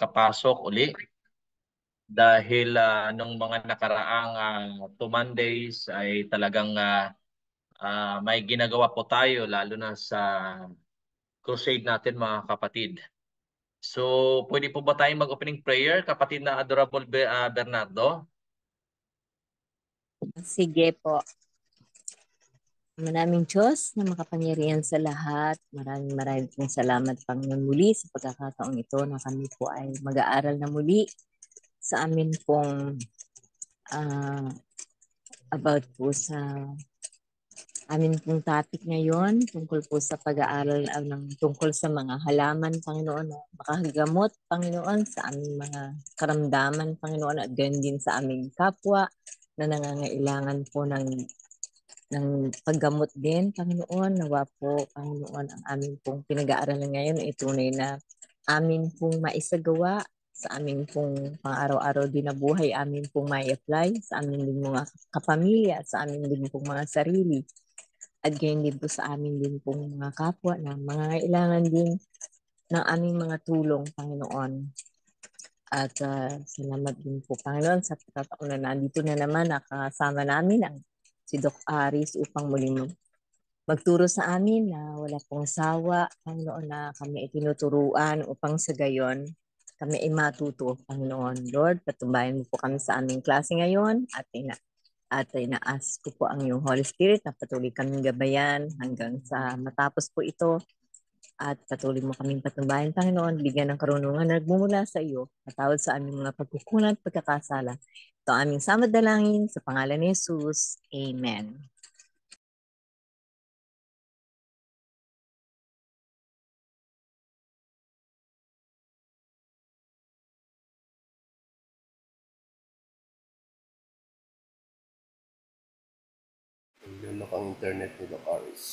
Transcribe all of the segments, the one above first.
makapasok uli dahil nung mga nakaraang 2 Mondays ay talagang may ginagawa po tayo lalo na sa crusade natin mga kapatid. So, pwede po ba tayong mag-opening prayer, kapatid na Adorable Bernardo? Sige po. Maraming Diyos na makapangyarihan sa lahat. Maraming pong salamat, Panginoon, muli sa pagkakataong ito na kami po ay mag-aaral na muli sa amin pong about po sa amin pong topic ngayon tungkol po sa pag-aaral tungkol sa mga halaman, Panginoon, na makagamot, Panginoon, sa aming mga karamdaman, Panginoon, at gayon din sa aming kapwa na nangangailangan po ng paggamot din, Panginoon. Nawa po, Panginoon, ang amin pong pinag-aaralan ngayon ay tunay na amin pong maisagawa sa amin pong pang-araw-araw din na buhay, amin pong may-apply sa amin din mga kapamilya, sa amin din pong mga sarili. At gayon din po sa amin din pong mga kapwa na mga kailangan din ng aming mga tulong, Panginoon. At salamat din po, Panginoon, sa pagkataon na nandito na naman nakasama namin ang si Doc Aris upang muling magturo sa amin na wala pong sawa, Panginoon, na kami ay tinuturuan upang sa gayon kami ay matuto, Panginoon. Lord, patumbayan mo po kami sa aming klase ngayon at ina-ask ko po ang iyong Holy Spirit na patuloy kaming gabayan hanggang sa matapos po ito at patuloy mo kaming patumbayan, Panginoon, bigyan ng karunungan na nagmumula sa iyo, matawad sa aming mga pagkukulang at pagkakasala. Ito ang aming samad dalangin sa pangalan ni Jesus. Amen. Yun ang internet ni Doc Aris.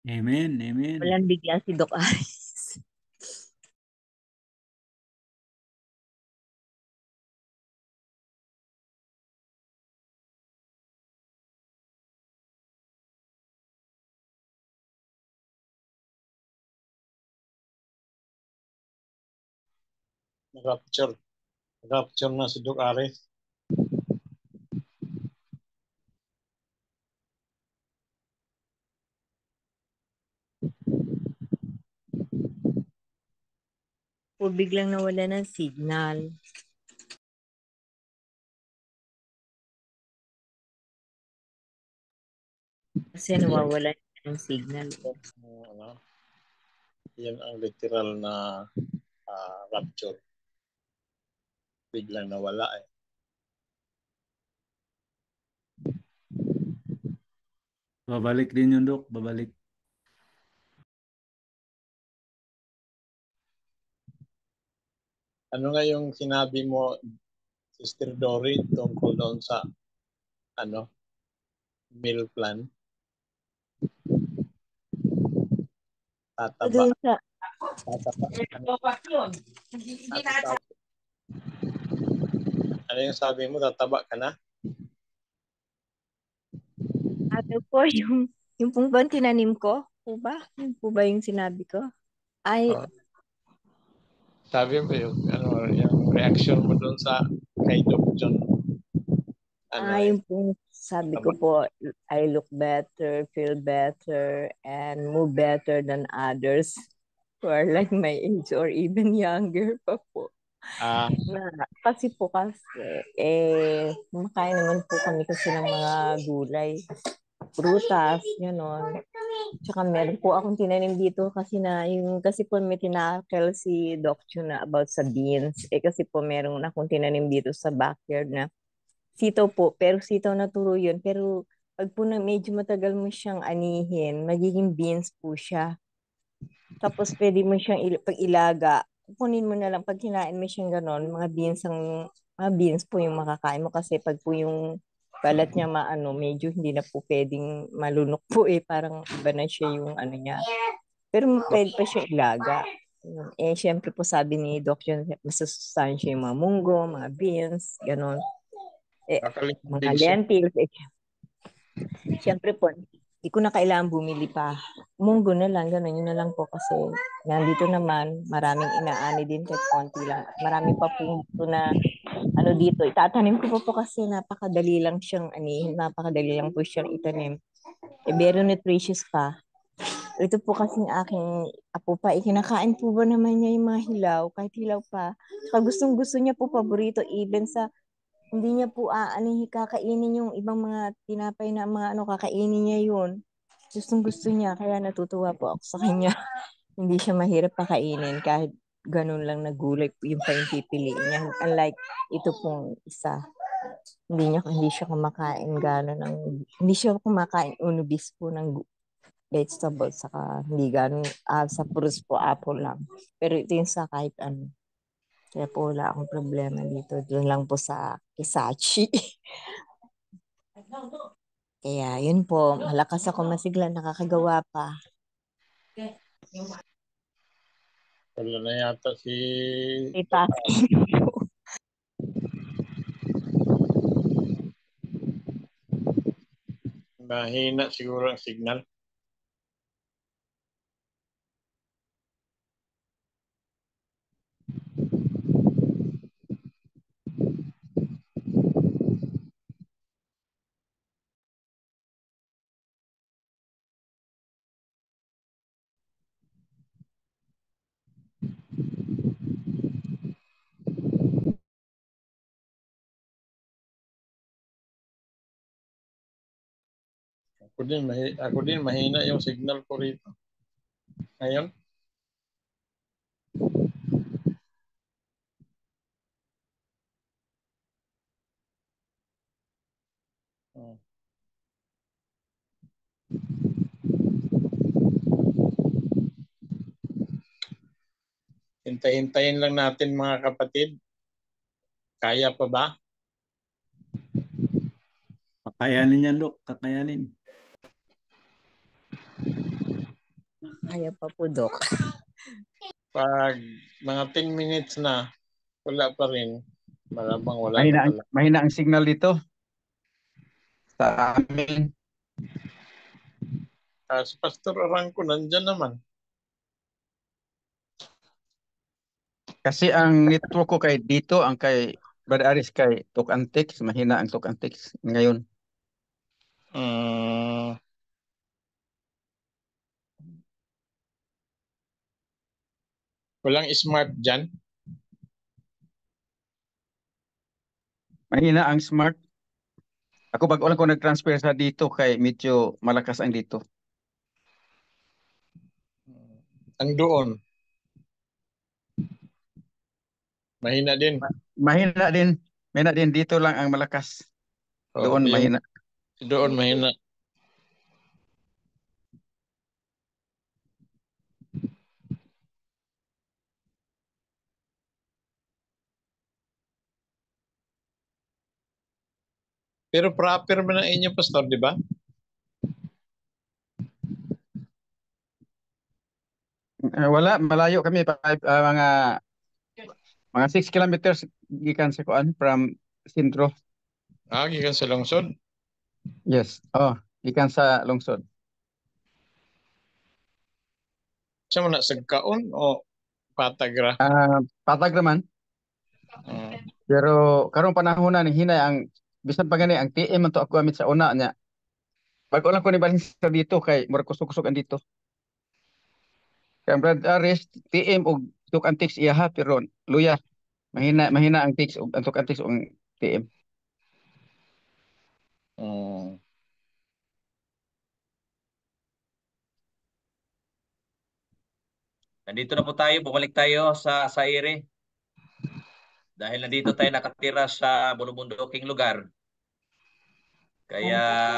Amen, amen. Walang bigyan si Doc Aris. Rapture na si Doc Aris. O biglang nawala ng signal. Kasi nawawala ng signal. Yan ang literal na rapture. Biglang nawala eh. Babalik din yun, Dok. Babalik. Ano nga yung sinabi mo, Sister Dory, tungkol doon sa meal plan? Tataba. Doon sa Ano yung sabi mo? Tataba ka na? ano po yung pong bang tinanim ko? Po ba? Yung po ba yung sinabi ko? Ay, Sabi mo yung reaction mo doon sa kay Doc John. yung pong sabi ko po, I look better, feel better, and move better than others who are like my age or even younger pa po. Kasi kumakain naman po kami kasi ng mga gulay, prutas, gano'n. Tsaka meron po akong tinanim dito kasi po may tinakil si Doc Chu na about sa beans. Kasi po meron akong tinanim dito sa backyard na sitaw po, pero sitaw na turo yun. Pero pag po na medyo matagal mo siyang anihin, magiging beans po siya. Tapos pwede mo siyang pag-ilaga. Kukunin mo na lang, pag kinain mo siyang gano'n, mga beans po yung makakain mo kasi pag po yung balat niya medyo hindi na po pwedeng malunok po parang iba na siya yung niya. Pero pwede pa siya ilaga. Syempre po sabi ni Doc yun, masusustansya yung mga munggo, mga beans, gano'n. Mga lentils. Syempre po, Di ko na kailangan bumili pa. Munggo na lang, gano'n, yun na lang po kasi nandito naman, maraming inaani din kahit konti lang. Marami pa po na ano dito, itatanim ko pa po kasi napakadali lang siyang napakadali lang po siyang itanim. Very nutritious pa. Ito po kasing aking apo pa, ikinakain po ba naman niya yung mga hilaw, kahit hilaw pa. Saka gustong gusto niya po paborito, even sa hindi niya po kakainin yung ibang mga tinapay na mga kakainin niya yun. Gustong gusto niya, kaya natutuwa po ako sa kanya. Hindi siya mahirap pakainin kahit ganun lang na gulay yung pa yung pipiliin niya. Unlike ito pong isa, hindi siya kumakain gano'n hindi siya kumakain unubis po ng vegetables saka hindi gano'n sa fruits po apple lang. Pero ito yung sa kahit ano. Kaya po wala akong problema dito. Doon lang po sa Kisachi. Kaya yun po, malakas ako masigla, nakakagawa pa. Wala na yata si Itasking po. mahina siguro ang signal. Ako din mahina yung signal ko rito. Ngayon, oh. Hintay-hintayin lang natin mga kapatid. Kaya pa ba? Kakayanin yan, Dok. Kakayanin. Kaya pa po, Dok. Pag mga 10 minutes na, wala pa rin. Malamang wala na talaga. Mahina ang signal dito sa amin. Si Pastor Arangco nandyan naman. Kasi ang network ko kay dito, ang kay Brother Aris kay Talk Antics, mahina ang Talk Antics ngayon. Walang smart dyan. Mahina ang smart. Ako bago lang ko nag-transfer sa dito kay medyo malakas ang dito. Ang doon. Mahina din. Mahina din. Mahina din dito lang ang malakas. Doon mahina. Doon mahina. Pero proper man ang inyo, Pastor, di ba? Wala, malayo kami mga 6 kilometers gikan sa kuan from sentro. Gikan sa lungsod. Yes. Gikan sa lungsod. Siya mo na sagkaon o patagra? Patag naman. Pero karong panahon na ni hinay ang bisan pa gani ang TM man to ako gamit sa una niya. Bago lang ko ni balhin sa dito kay murag kusog-kusog ang dito. Kay ang Brad Aris TM og tuk antics iyaha pero luya mahina ang tics og antok antics og TM. Nandito na po tayo, bumalik tayo sa Saire. Dahil nandito tayo nakatira sa bulubunduking lugar. Kaya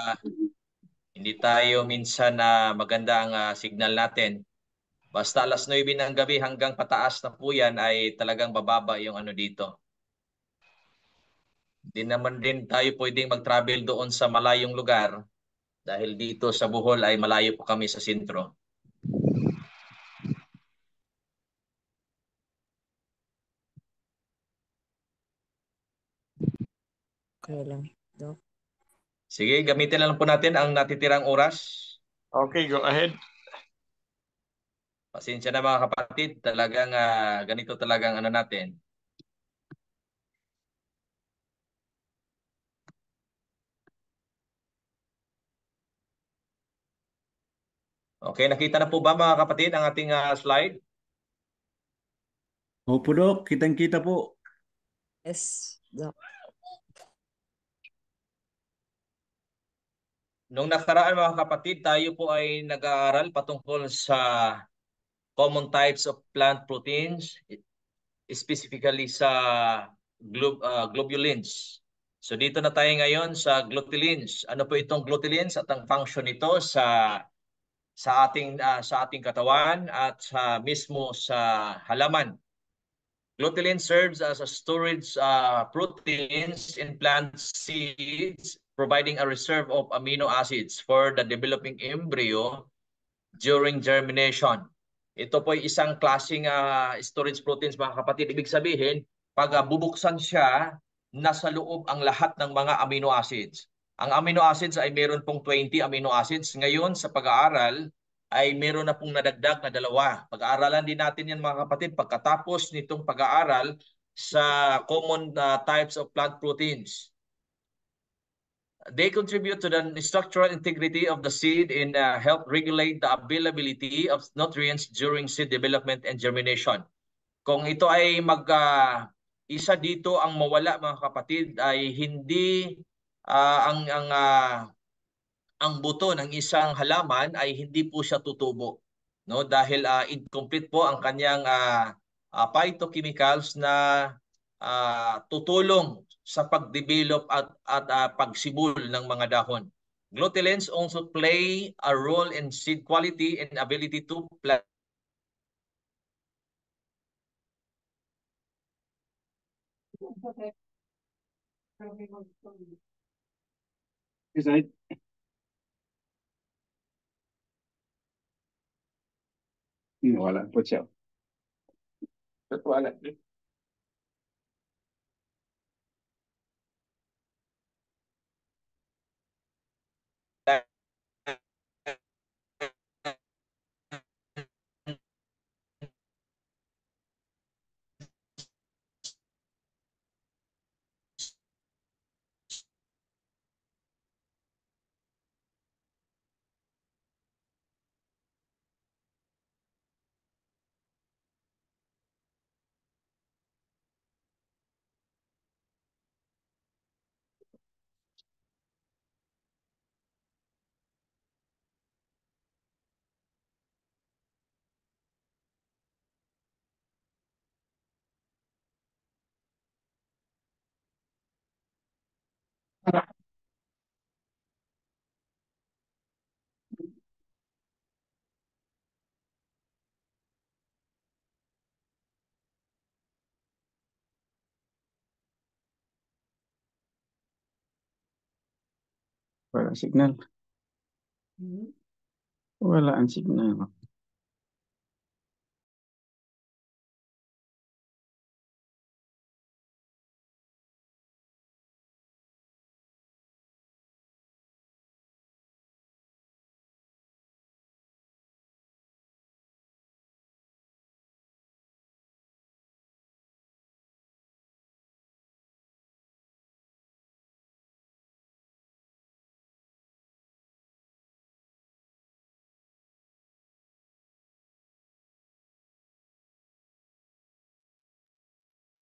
hindi tayo minsan na maganda ang signal natin. Basta alas 9 ng gabi hanggang pataas na po yan ay talagang bababa yung ano dito. Di naman din tayo pwedeng mag-travel doon sa malayong lugar dahil dito sa Bohol ay malayo po kami sa sentro. Okay lang, Dok. Sige, gamitin na lang po natin ang natitirang oras Okay, go ahead. Pasensya na mga kapatid, talagang ganito talagang ano natin. Okay, nakita na po ba mga kapatid ang ating slide? Opo, Dok. Kitang-kita po. Yes, Doc. Nung nakaraan mga kapatid, tayo po ay nag-aaral patungkol sa common types of plant proteins, specifically sa globulins. So dito na tayo ngayon sa gluteins. Ano po itong gluteins at ang function nito sa ating katawan at sa mismo sa halaman. Glutein serves as a storage proteins in plant seeds, providing a reserve of amino acids for the developing embryo during germination. Ito po ay isang klaseng storage proteins mga kapatid. Ibig sabihin, pag bubuksan siya, nasa loob ang lahat ng mga amino acids. Ang amino acids ay meron pong 20 amino acids. Ngayon sa pag-aaral ay meron na pong nadagdag na 2. Pag-aaralan din natin yan mga kapatid pagkatapos nitong pag-aaral sa common types of plant proteins. They contribute to the structural integrity of the seed and help regulate the availability of nutrients during seed development and germination. Kung ito ay isa dito ang mawala mga kapatid ay hindi ang buto ng isang halaman ay hindi po siya tutubo, no? Dahil incomplete po ang kanyang phytochemicals na tutulong sa pagdevelop at pagsibol ng mga dahon. Gluteins also play a role in seed quality and ability to plant. Right. Wala po siya. Wala. Wala signal. Wala ang signal.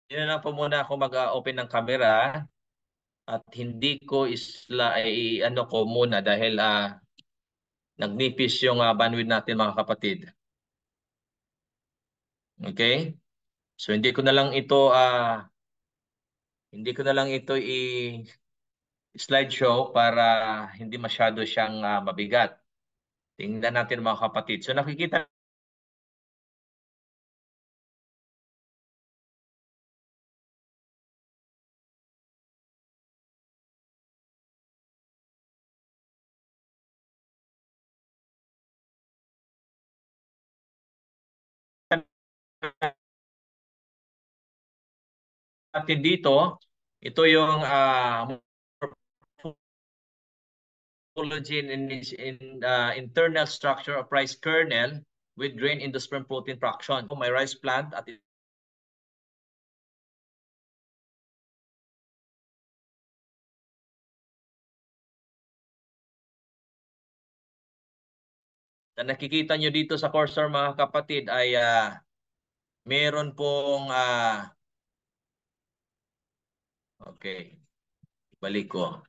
Yun na lang po muna ako mag-open ng camera at hindi ko ano ko muna dahil nagnipis yung bandwidth natin mga kapatid. Okay? So hindi ko na lang ito i-slideshow para hindi masyado siyang mabigat. Tingnan natin mga kapatid. So nakikita natin dito, ito yung morphology and internal structure of rice kernel with grain endosperm protein fraction. May rice plant at na nakikita nyo dito sa cursor mga kapatid ay meron pong okay, balik ko.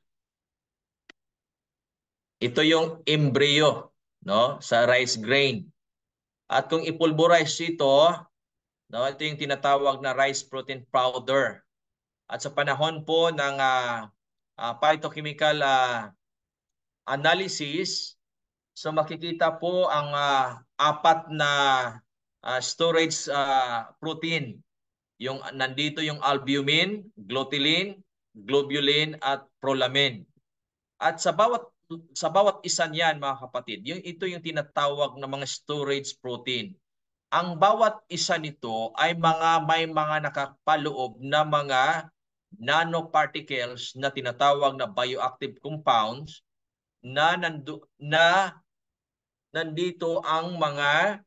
Ito yung embryo, no, sa rice grain. At kung ipulverize ito, no, ito yung tinatawag na rice protein powder. At sa panahon po ng phytochemical analysis, so makikita po ang apat na storage protein. Yung nandito yung albumin, glutein, globulin at prolamin. At sa bawat isa niyan mga kapatid, ito yung tinatawag na mga storage protein. Ang bawat isa nito ay may mga nakapaloob na mga nanoparticles na tinatawag na bioactive compounds na nandito ang mga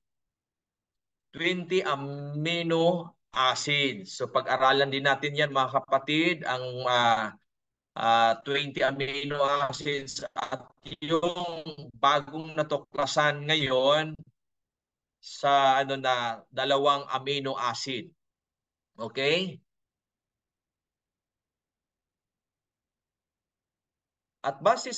20 amino acids. So pag-aralan din natin yan mga kapatid, ang 20 amino acids at yung bagong natuklasan ngayon sa dalawang amino acid. Okay? At base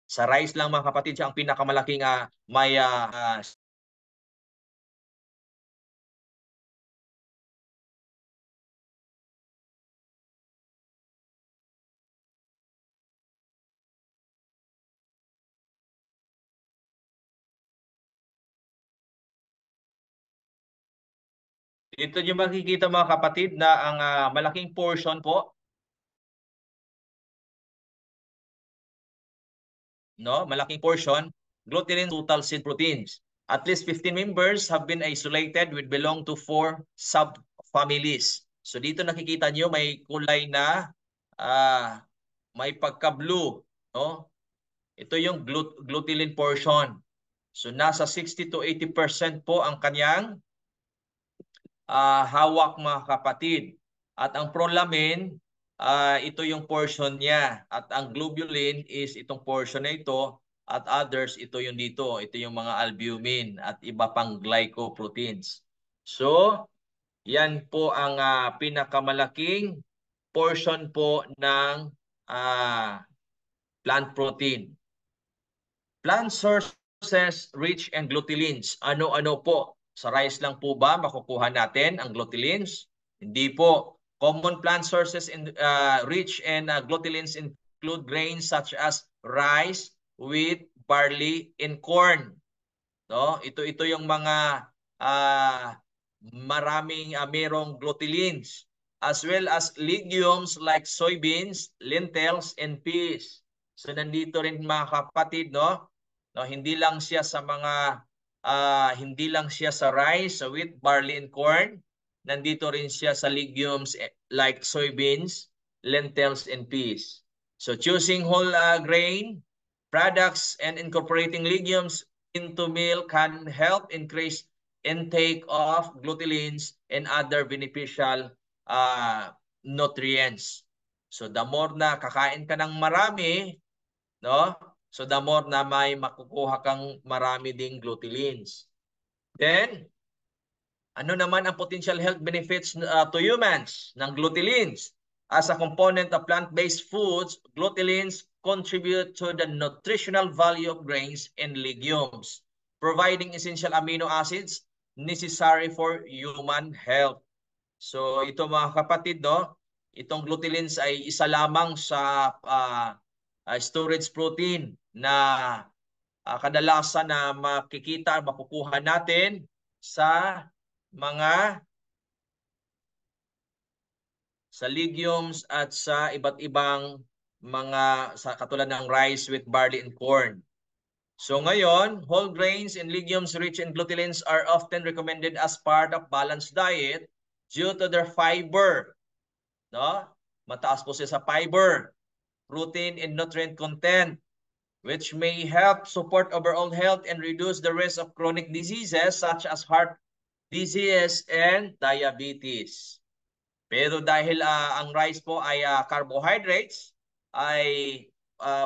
sa rice lang mga kapatid, siya ang pinakamalaking may ito yung makikita mga kapatid na ang malaking portion po, no, malaking portion, glutein total seed proteins. At least 15 members have been isolated which belong to 4 subfamilies. So dito nakikita nyo may kulay na may pagka-blue, no? Ito yung glutein portion. So nasa 60 to 80% po ang kanyang hawak mga kapatid. At ang prolamin, ito yung portion niya. At ang globulin is itong portion na ito. At others, ito yung dito. Ito yung mga albumin at iba pang glycoproteins. So, yan po ang pinakamalaking portion po ng plant protein. Plant sources rich in gluteins. Ano-ano po? Sa rice lang po ba makukuha natin ang gluteins? Hindi po. Common plant sources rich in gluteins include grains such as rice, wheat, barley, and corn. No? Ito yung mga maraming merong gluteins, as well as legumes like soybeans, lentils, and peas. So nandito rin mga kapatid, no? Hindi lang siya sa mga hindi lang siya sa rice, sa wheat, barley, and corn. Nandito rin siya sa legumes like soybeans, lentils, and peas. So choosing whole grain products and incorporating legumes into meal can help increase intake of gluteins and other beneficial nutrients. So the more na kakain ka ng marami, no? So the more na may makukuha kang marami ding gluteins. Then, ano naman ang potential health benefits to humans ng gluteins? As a component of plant-based foods, gluteins contribute to the nutritional value of grains and legumes, providing essential amino acids necessary for human health. So ito mga kapatid, no, itong gluteins ay isa lamang sa storage protein na kadalasan na makikita, makukuha natin sa mga legumes at sa iba't ibang mga katulad ng rice, wheat, barley, and corn. So ngayon, whole grains and legumes rich in gluteins are often recommended as part of balanced diet due to their fiber. No? Mataas po siya sa fiber, protein, and nutrient content, which may help support overall health and reduce the risk of chronic diseases such as heart disease and diabetes. Pero dahil ang rice po ay carbohydrates, ay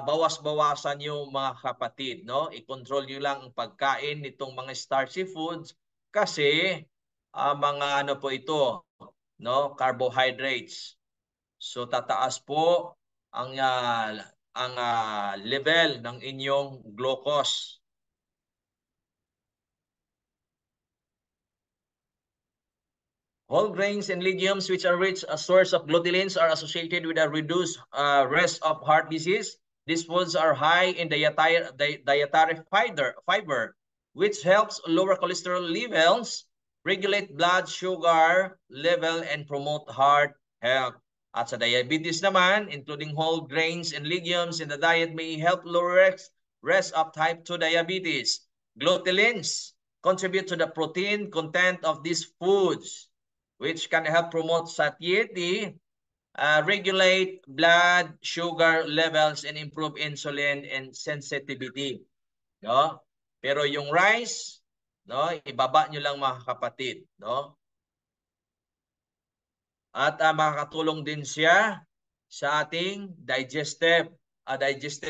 bawas-bawasan yung mga kapatid, no? I-control nyo lang ang pagkain nitong mga starchy foods kasi mga ano po ito, no? Carbohydrates. So tataas po ang level ng inyong glucose. Whole grains and legumes which are rich a source of gluteins are associated with a reduced risk of heart disease. These foods are high in dietary fiber, which helps lower cholesterol levels, regulate blood sugar level, and promote heart health. At sa diabetes naman, including whole grains and legumes in the diet may help lower risk of type 2 diabetes. Gluteins contribute to the protein content of these foods, which can help promote satiety, regulate blood sugar levels, and improve insulin and sensitivity. No? Pero yung rice, no, ibaba nyo lang mga kapatid. No? At makakatulong din siya sa ating digestive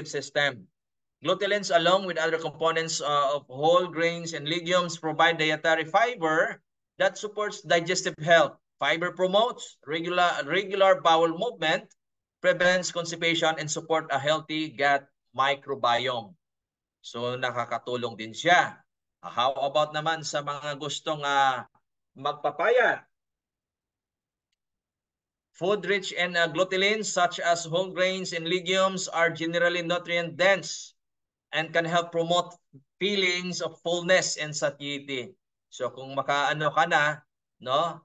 system. Gluteins along with other components of whole grains and legumes provide dietary fiber that supports digestive health. Fiber promotes regular bowel movement, prevents constipation, and support a healthy gut microbiome. So nakakatulong din siya. How about naman sa mga gustong magpapayat? Food rich in gluteins such as whole grains and legumes are generally nutrient dense and can help promote feelings of fullness and satiety. So kung makaano ka na, no,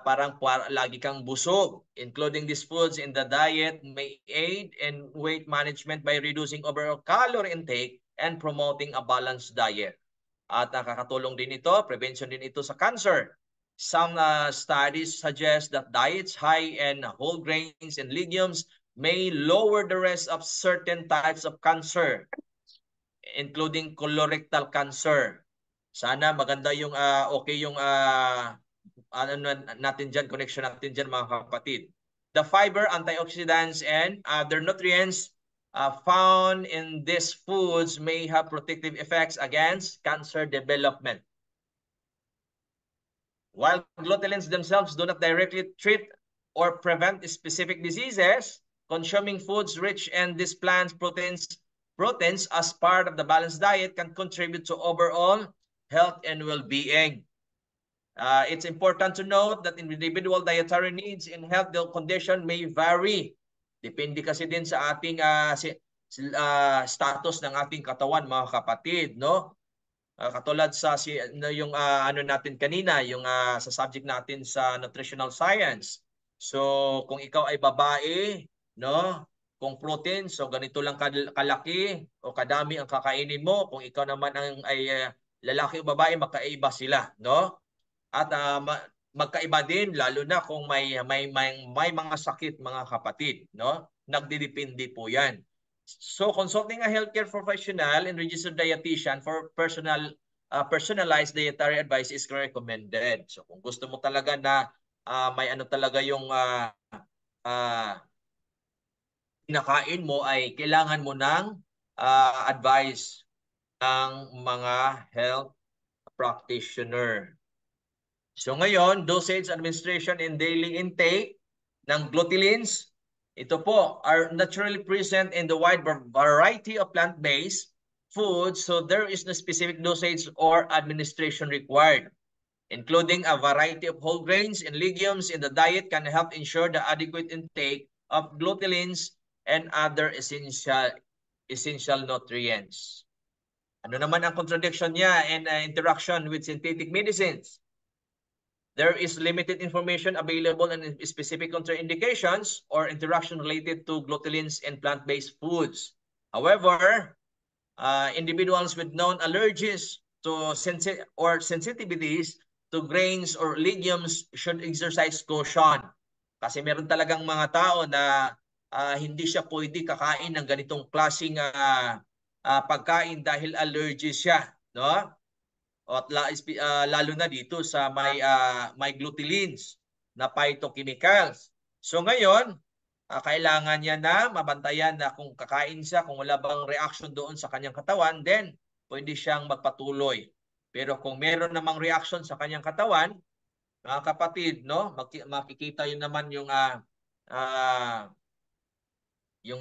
parang lagi kang busog, including these foods in the diet may aid in weight management by reducing overall calorie intake and promoting a balanced diet. At nakakatulong din ito, prevention din ito sa cancer. Some studies suggest that diets high in whole grains and legumes may lower the risk of certain types of cancer, including colorectal cancer. Sana maganda yung okay yung natin dyan, connection natin dyan mga kapatid. The fiber, antioxidants, and other nutrients found in these foods may have protective effects against cancer development. While gluteins themselves do not directly treat or prevent specific diseases, consuming foods rich in these plant proteins as part of the balanced diet can contribute to overall health and well-being. It's important to note that individual dietary needs and health condition may vary. Depende kasi din sa ating status ng ating katawan, mga kapatid, no? Katulad sa yung ano natin kanina, yung sa subject natin sa nutritional science. So kung ikaw ay babae, no, kung protein, so ganito lang kalaki o kadami ang kakainin mo. Kung ikaw naman ay lalaki o babae, magkaiba sila, no? At magkaiba din lalo na kung may mga sakit, mga kapatid, no? Nagdidepende po 'yan. So consulting a healthcare professional and registered dietitian for personalized dietary advice is recommended. So kung gusto mo talaga na may ano talaga yung pinakain mo, ay kailangan mo ng advice ng mga health practitioner. So ngayon, dosage, administration, and daily intake ng gluteins ito po, are naturally present in the wide variety of plant-based foods, so there is no specific dosage or administration required. Including a variety of whole grains and legumes in the diet can help ensure the adequate intake of gluteins and other essential nutrients. Ano naman ang contradiction niya and interaction with synthetic medicines? There is limited information available on specific contraindications or interaction related to gluteins and plant-based foods. However, individuals with known allergies to sensitivities to grains or legumes should exercise caution. Kasi meron talagang mga tao na hindi siya pwede kakain ng ganitong klaseng pagkain dahil allergy siya, no? At lalo na dito sa may gluteins na phytochemicals. So ngayon, kailangan niya na mabantayan na kung kakain siya, kung wala bang reaction doon sa kanyang katawan, then pwede siyang magpatuloy. Pero kung meron namang reaction sa kanyang katawan, mga kapatid, no, makikita yun naman yung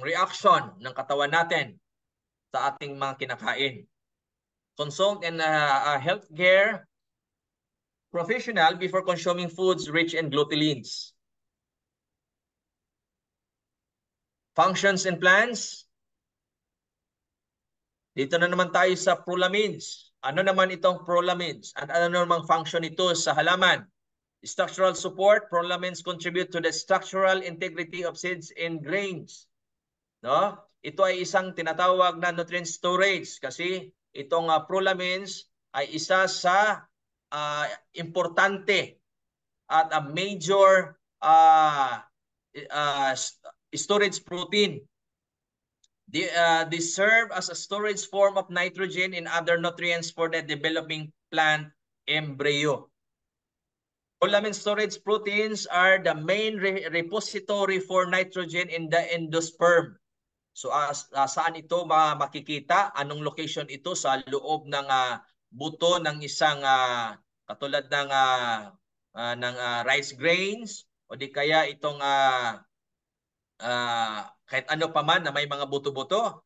reaction ng katawan natin sa ating mga kinakain. Consult a healthcare professional before consuming foods rich in gluteins. Functions and plants. Dito na naman tayo sa prolamins. Ano naman itong prolamins? At ano namang function ito sa halaman? Structural support. Prolamins contribute to the structural integrity of seeds and grains. No? Ito ay isang tinatawag na nutrient storage kasi itong prolamins ay isa sa importante at a major storage protein. They serve as a storage form of nitrogen and other nutrients for the developing plant embryo. Prolamin storage proteins are the main repository for nitrogen in the endosperm. So saan ito makikita? Anong location ito? Sa loob ng buto ng isang katulad ng rice grains o di kaya itong kahit ano pa man na may mga buto-buto.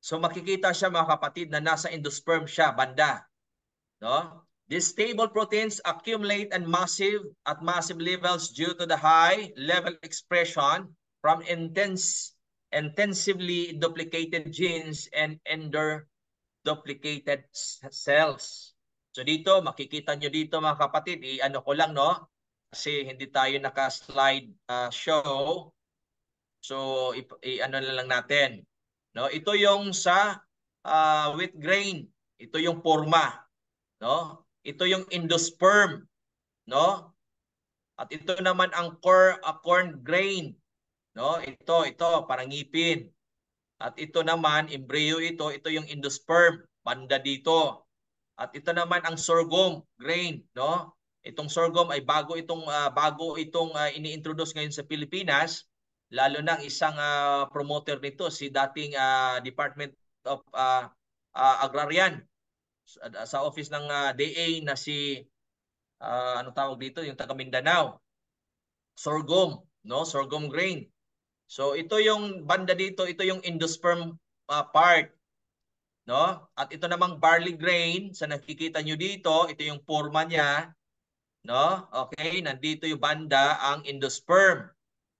So makikita siya mga kapatid na nasa endosperm siya banda. No? These stable proteins accumulate at massive levels due to the high level expression from intensively duplicated genes and duplicated cells. So dito, makikita nyo dito mga kapatid, i-ano ko lang, no? Kasi hindi tayo naka-slide show. So, i-ano na lang natin. No? Ito yung sa wheat grain. Ito yung forma. No? Ito yung endosperm. No? At ito naman ang corn grain. No? Ito, parang ngipin. At ito naman, embryo ito yung endosperm, banda dito. At ito naman ang sorghum grain, no? Itong sorghum ay bago itong ini-introduce ngayon sa Pilipinas, lalo na ang isang promoter nito si dating Department of Agrarian sa office ng DA na si ano tawag dito, yung taga Mindanao. Sorghum, no? Sorghum grain. So ito yung banda dito, ito yung endosperm part, no? At ito namang barley grain, sa nakikita nyo dito, ito yung forma niya, no? Okay, nandito yung banda ang endosperm.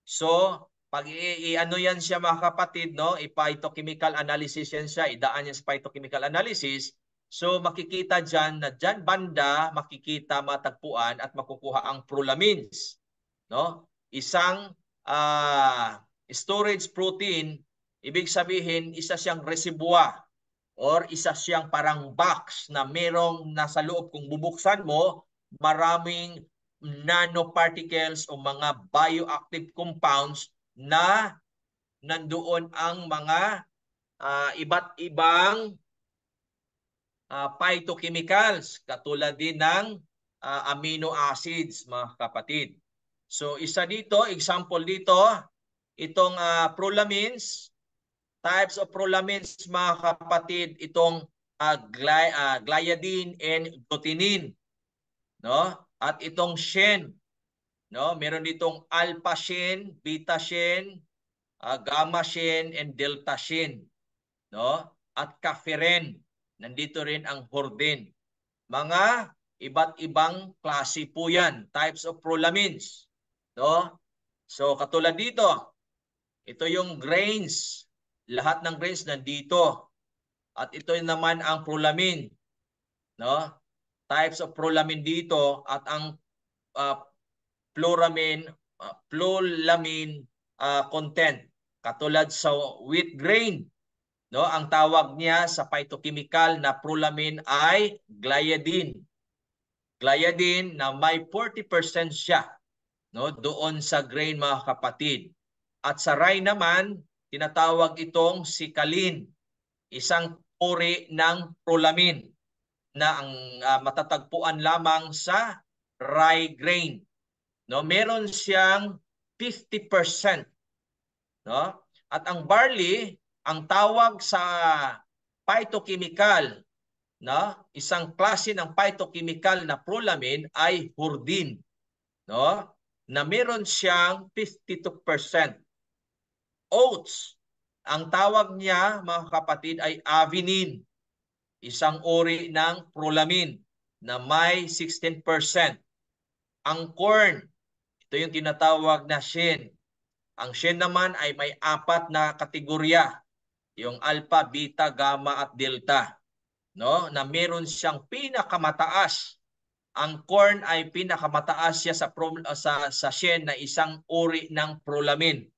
So pag i-ano yan siya mga kapatid, no? I-phytochemical analysis yan siya, idaan yan sa phytochemical analysis. So makikita dyan na dyan banda makikita, matagpuan at makukuha ang prolamins, no? Isang storage protein, ibig sabihin isa siyang reservoir or isa siyang parang box na merong nasa loob. Kung bubuksan mo, maraming nanoparticles o mga bioactive compounds na nandoon ang mga iba't ibang phytochemicals katulad din ng amino acids mga kapatid. So isa dito, example dito, itong prolamins, types of prolamins mga kapatid, itong gliadin and glutenin, no? At itong shen, No? Meron ditong alpha chain, beta chain, gamma chain, and delta chain. No? At caffeine. Nandito rin ang hordin. Mga iba't ibang klase po yan. Types of prolamins. No? So katulad dito, ito yung grains. Lahat ng grains nandito. At ito naman ang prolamin. No? Types of prolamin dito at ang chloramine content. Katulad sa wheat grain, no? Ang tawag niya sa phytochemical na prolamine ay gliadin. Gliadin na may 40% siya, no? Doon sa grain, mga kapatid. At sa rye naman, tinatawag itong sikalin, isang uri ng prolamine na ang matatagpuan lamang sa rye grain. No, meron siyang 50%, no? At ang barley, ang tawag sa phytochemical, no? Isang klase ng phytochemical na prolamine ay hordin, no? Na meron siyang 52%. Oats, ang tawag niya, mga kapatid, ay avenine, isang uri ng prolamine na may 16%. Ang corn, ito yung tinatawag na shin. Ang shin naman ay may 4 na kategorya, yung alpha, beta, gamma at delta, no? Na meron siyang pinakamataas. Ang corn ay pinakamataas siya sa shin na isang uri ng prolamine.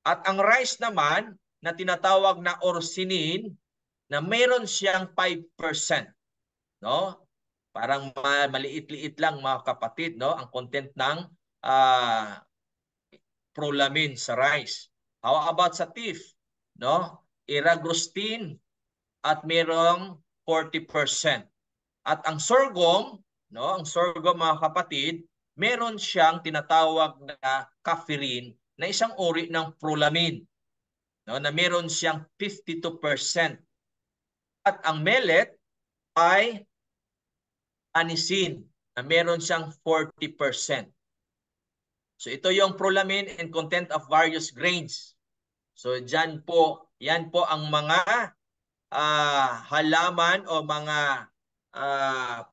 At ang rice naman na tinatawag na orcinin na meron siyang 5%, no? Parang maliit-liit lang, mga kapatid, no? Ang content ng prolamine sa rice. How about sa teef, no? Iragrostin at merong 40%. At ang sorghum, no? Ang sorghum, mga kapatid, meron siyang tinatawag na caffeine na isang uri ng prolamine, no? Na meron siyang 52%. At ang millet ay anisin na meron siyang 40%. So ito yung prolamine and content of various grains. So yan po ang mga halaman o mga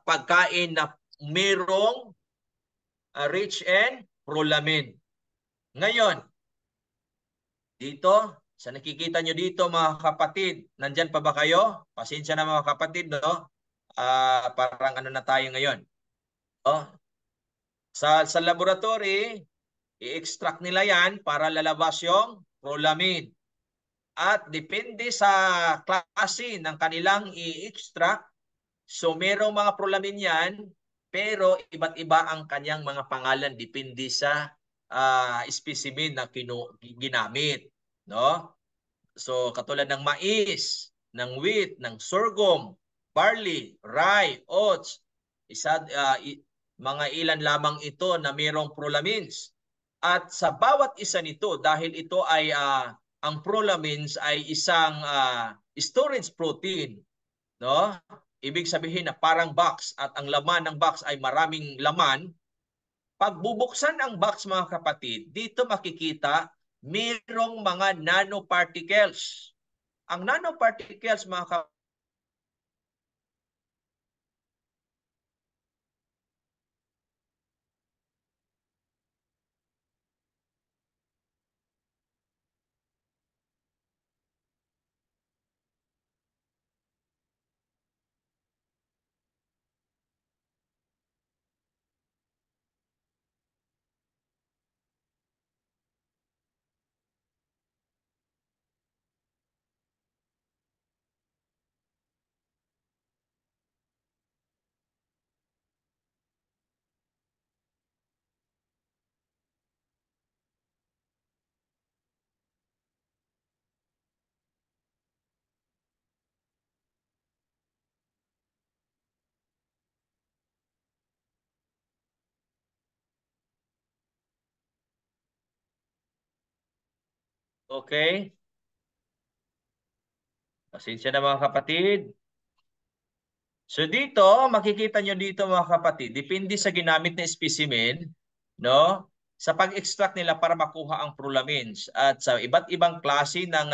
pagkain na merong rich in prolamine. Ngayon, dito, sa nakikita nyo dito, mga kapatid, nandyan pa ba kayo? Pasensya na, mga kapatid, no? Parang ano na tayo ngayon. Oh, sa laboratory, i-extract nila yan para lalabas yung prolamine. At depende sa klase ng kanilang i-extract, so merong mga prolamine yan, pero iba't iba ang kanyang mga pangalan depende sa specimen na ginamit, no? So katulad ng mais, ng wheat, ng sorghum, barley, rye, oats, mga ilan lamang ito na mayroong prolamines. At sa bawat isa nito, dahil ito ay ang prolamines ay isang storage protein, no? Ibig sabihin na parang box at ang laman ng box ay maraming laman. Pag bubuksan ang box, mga kapatid, dito makikita mayroong mga nanoparticles. Ang nanoparticles, mga kapatid, okay? Pasensya na, mga kapatid. So dito, makikita nyo dito, mga kapatid, depende sa ginamit na specimen, no? Sa pag-extract nila para makuha ang prolamins. At sa iba't ibang klase ng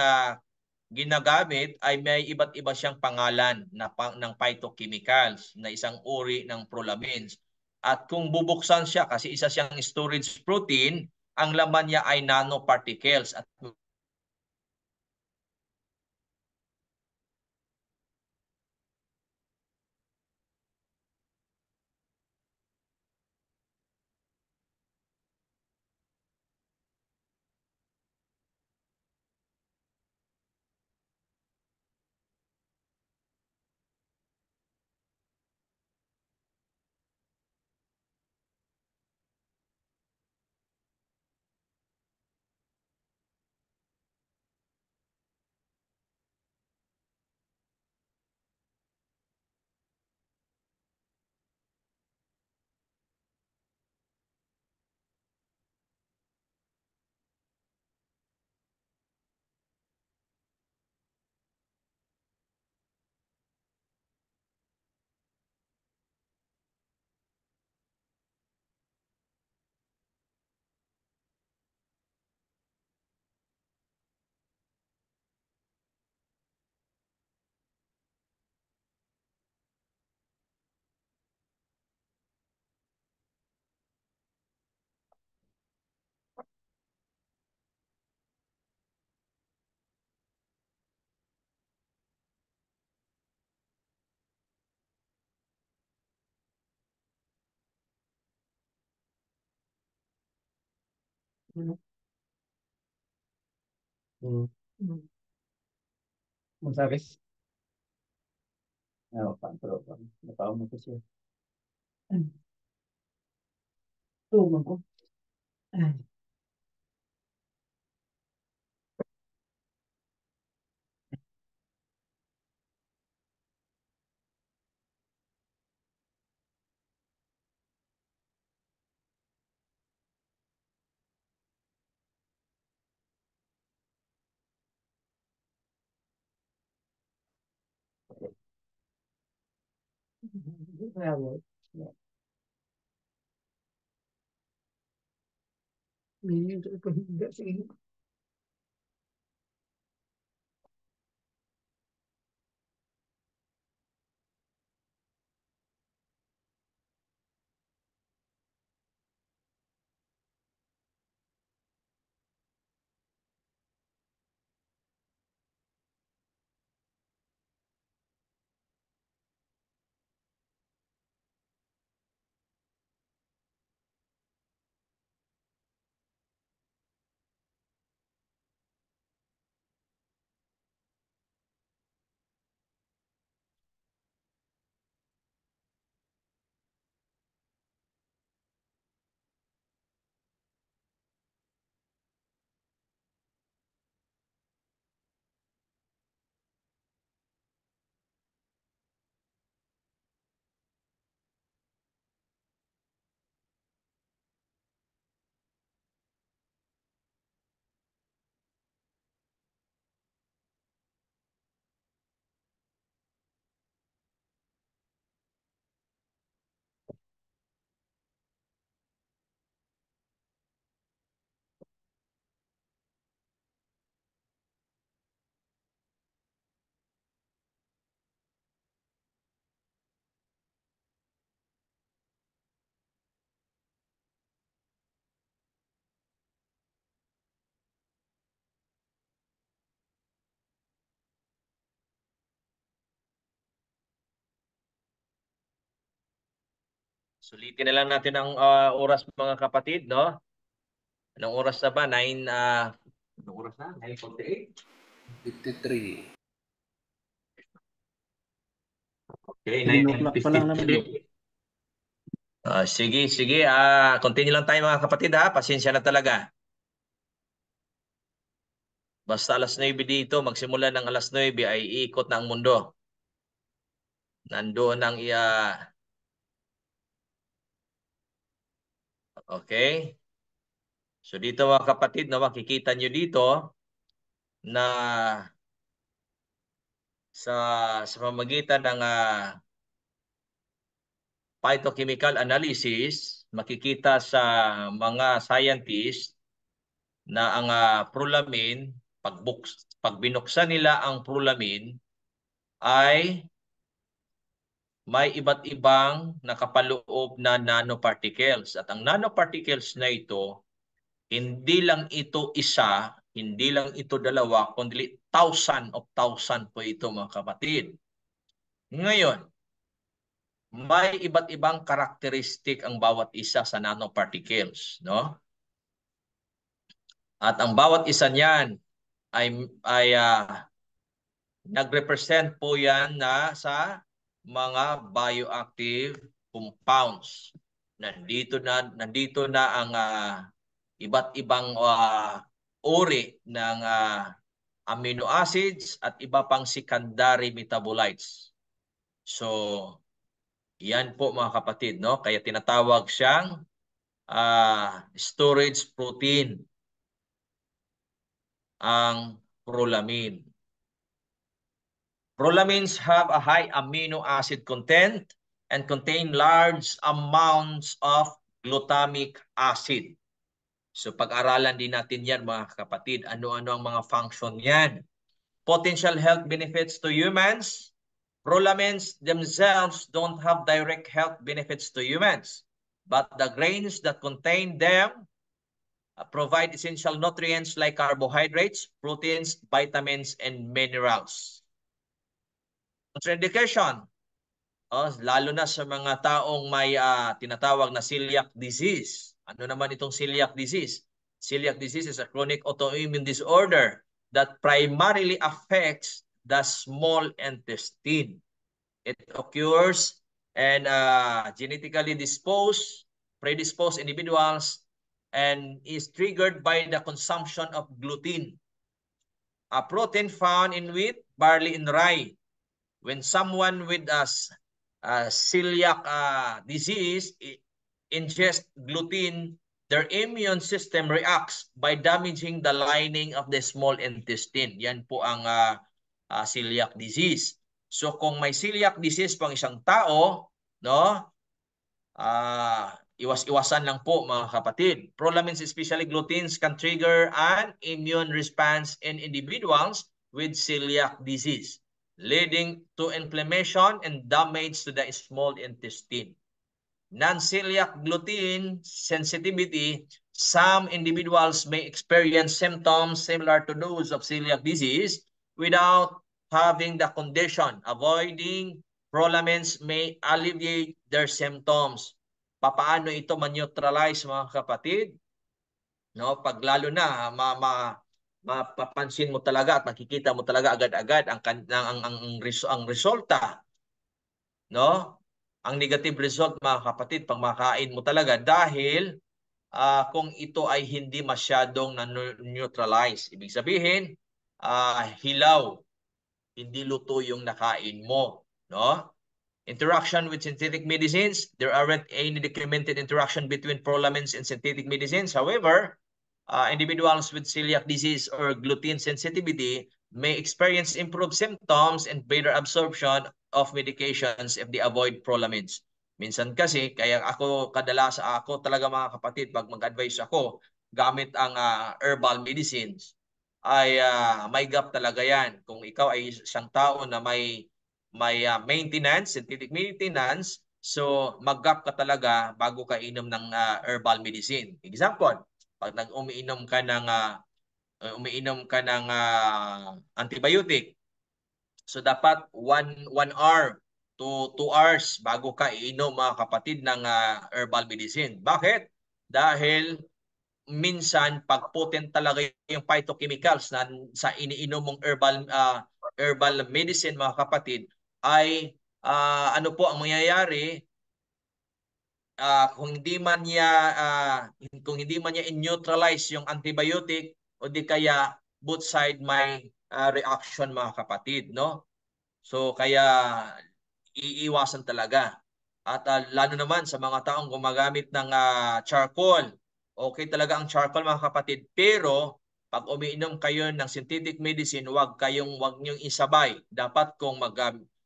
ginagamit ay may iba't iba siyang pangalan ng phytochemicals na isang uri ng prolamins. At kung bubuksan siya, kasi isa siyang storage protein, ang laman niya ay nanoparticles. At Gonzales. Ano pa, pero napao mo ko siya. Tuman ko. Bravo. Minyo ito ipahiga sa inyo. sulitin na lang natin ang oras mga kapatid, no? Anong oras na ba? 9, anong oras na? 9:48? 53. Okay, 7 o'clock pa lang naman. 9:53. Sige, sige. Continue lang tayo mga kapatid ha. Pasensya na talaga. Basta alas 9 dito, magsimula ng alas 9 ay iikot na ang mundo. Nandoon ang okay? So dito mga kapatid, na makikita nyo dito na sa pamamagitan ng phytochemical analysis, makikita sa mga scientists na ang Prolamin, pag binuksan nila ang Prolamin, ay may iba't ibang nakapaloob na nanoparticles. At ang nanoparticles na ito, hindi lang ito isa, hindi lang ito dalawa, kundi thousand po ito mga kapatid. Ngayon, may iba't ibang karakteristik ang bawat isa sa nanoparticles, no? At ang bawat isa niyan ay nagrepresent po yan na sa mga bioactive compounds. Nandito na ang iba't ibang uri ng amino acids at iba pang secondary metabolites. So, yan po mga kapatid, no? Kaya tinatawag siyang storage protein ang Prolamin. Prolamins have a high amino acid content and contain large amounts of glutamic acid. So pag-aralan din natin yan mga kapatid, ano-ano ang mga function yan. Potential health benefits to humans. Prolamins themselves don't have direct health benefits to humans, but the grains that contain them provide essential nutrients like carbohydrates, proteins, vitamins, and minerals. Contraindication, lalo na sa mga taong may tinatawag na celiac disease. Ano naman itong celiac disease? Celiac disease is a chronic autoimmune disorder that primarily affects the small intestine. It occurs in genetically predisposed individuals and is triggered by the consumption of gluten, a protein found in wheat, barley, and rye. When someone with a celiac disease ingests gluten, their immune system reacts by damaging the lining of the small intestine. Yan po ang celiac disease. So kung may celiac disease pang isang tao, no? Iwas-iwasan lang po mga kapatid. Prolamins, especially glutens, can trigger an immune response in individuals with celiac disease, leading to inflammation and damage to the small intestine. Non-celiac gluten sensitivity, some individuals may experience symptoms similar to those of celiac disease without having the condition. Avoiding prolamins may alleviate their symptoms. Paano ito ma-neutralize mga kapatid? No, pag lalo na mapapansin mo talaga at makikita mo talaga agad-agad ang resulta, no? Ang negative result mga kapatid pag makain mo talaga dahil kung ito ay hindi masyadong na-neutralize. Ibig sabihin, hilaw, hindi luto yung nakain mo, no? Interaction with synthetic medicines, there aren't any documented interaction between prolamins and synthetic medicines. However, individuals with celiac disease or gluten sensitivity may experience improved symptoms and better absorption of medications if they avoid prolamins. Minsan kasi, kaya ako talaga mga kapatid, pag mag-advise ako, gamit ang herbal medicines, ay may gap talaga yan. Kung ikaw ay isang tao na may maintenance, synthetic maintenance, so mag-gap ka talaga bago ka inom ng herbal medicine. Example, pag umiinom ka ng antibiotic, so dapat 1 hour to 2 hours bago ka iinom mga kapatid ng herbal medicine. Bakit? Dahil minsan pag potent talaga yung phytochemicals na sa iniinom mong herbal medicine mga kapatid, ay ano po ang mangyayari kung hindi man niya in-neutralize yung antibiotic o di kaya both side may reaction mga kapatid, no? So kaya iiwasan talaga. At lalo naman sa mga taong gumagamit ng charcoal. Okay talaga ang charcoal mga kapatid, pero pag umiinom kayo ng synthetic medicine, wag niyong isabay. Dapat kung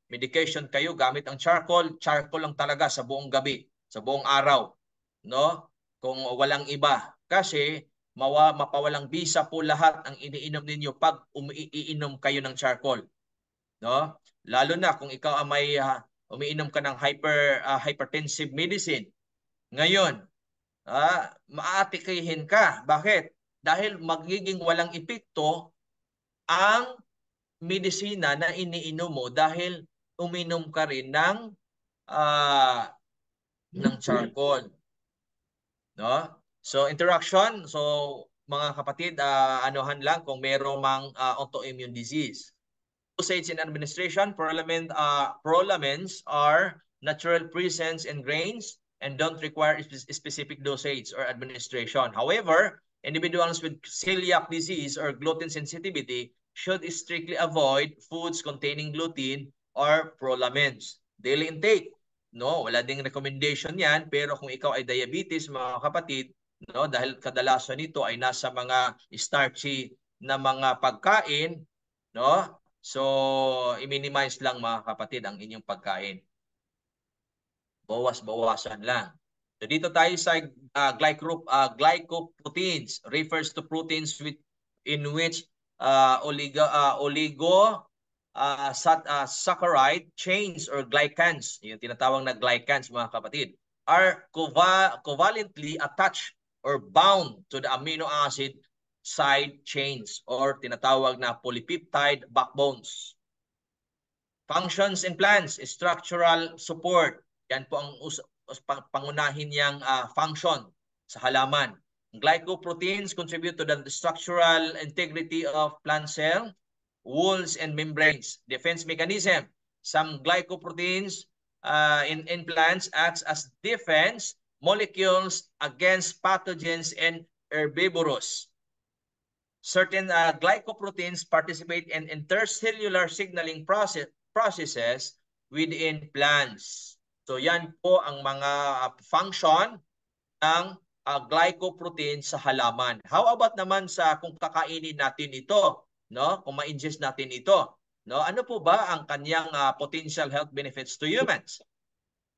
medication kayo gamit ang charcoal lang talaga sa buong gabi, sa buong araw. no? Kung walang iba. Kasi mapawalang bisa po lahat ang iniinom ninyo pag iinom kayo ng charcoal, no? Lalo na kung ikaw ay may umiinom ka ng hypertensive medicine. Ngayon, maatikihin ka. Bakit? Dahil magiging walang epekto ang medisina na iniinom mo dahil uminom ka rin ng charcoal, no? So interaction, so mga kapatid, anuhan lang kung merong mang autoimmune disease. Dosage and administration, prolamins are natural presents in grains and don't require specific dosage or administration. However, individuals with celiac disease or gluten sensitivity should strictly avoid foods containing gluten or prolamins. Daily intake, no, wala ding recommendation yan, pero kung ikaw ay diabetes, mga kapatid, no, dahil kadalasan nito ay nasa mga starchy na mga pagkain, no? So, i-minimize lang mga kapatid ang inyong pagkain. Bawas-bawasan lang. So, dito tayo sa glycoproteins. Refers to proteins in which saccharide chains or glycans, yung tinatawag na glycans mga kapatid, are covalently attached or bound to the amino acid side chains or tinatawag na polypeptide backbones. Functions in plants, structural support. Yan po ang pangunahin niyang function sa halaman. Glycoproteins contribute to the structural integrity of plant cell, walls, and membranes. Defense mechanism. Some glycoproteins in plants acts as defense molecules against pathogens and herbivorous. Certain glycoproteins participate in intercellular signaling processes within plants. So yan po ang mga function ng glycoprotein sa halaman. How about naman sa kung kakainin natin ito, no? Kung ma-ingest natin ito, no? Ano po ba ang kanyang potential health benefits to humans?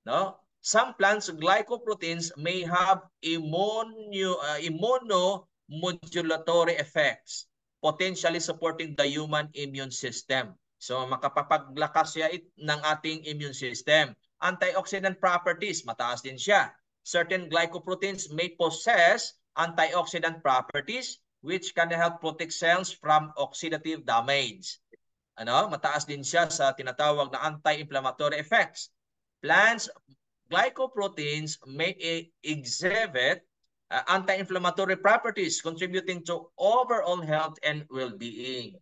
No? Some plants glycoproteins may have immunomodulatory effects, potentially supporting the human immune system. So makapapaglakas siya ng ating immune system. Antioxidant properties, mataas din siya. Certain glycoproteins may possess antioxidant properties which can help protect cells from oxidative damage. Mataas din siya sa tinatawag na anti-inflammatory effects. Plants glycoproteins may exhibit anti-inflammatory properties contributing to overall health and well-being.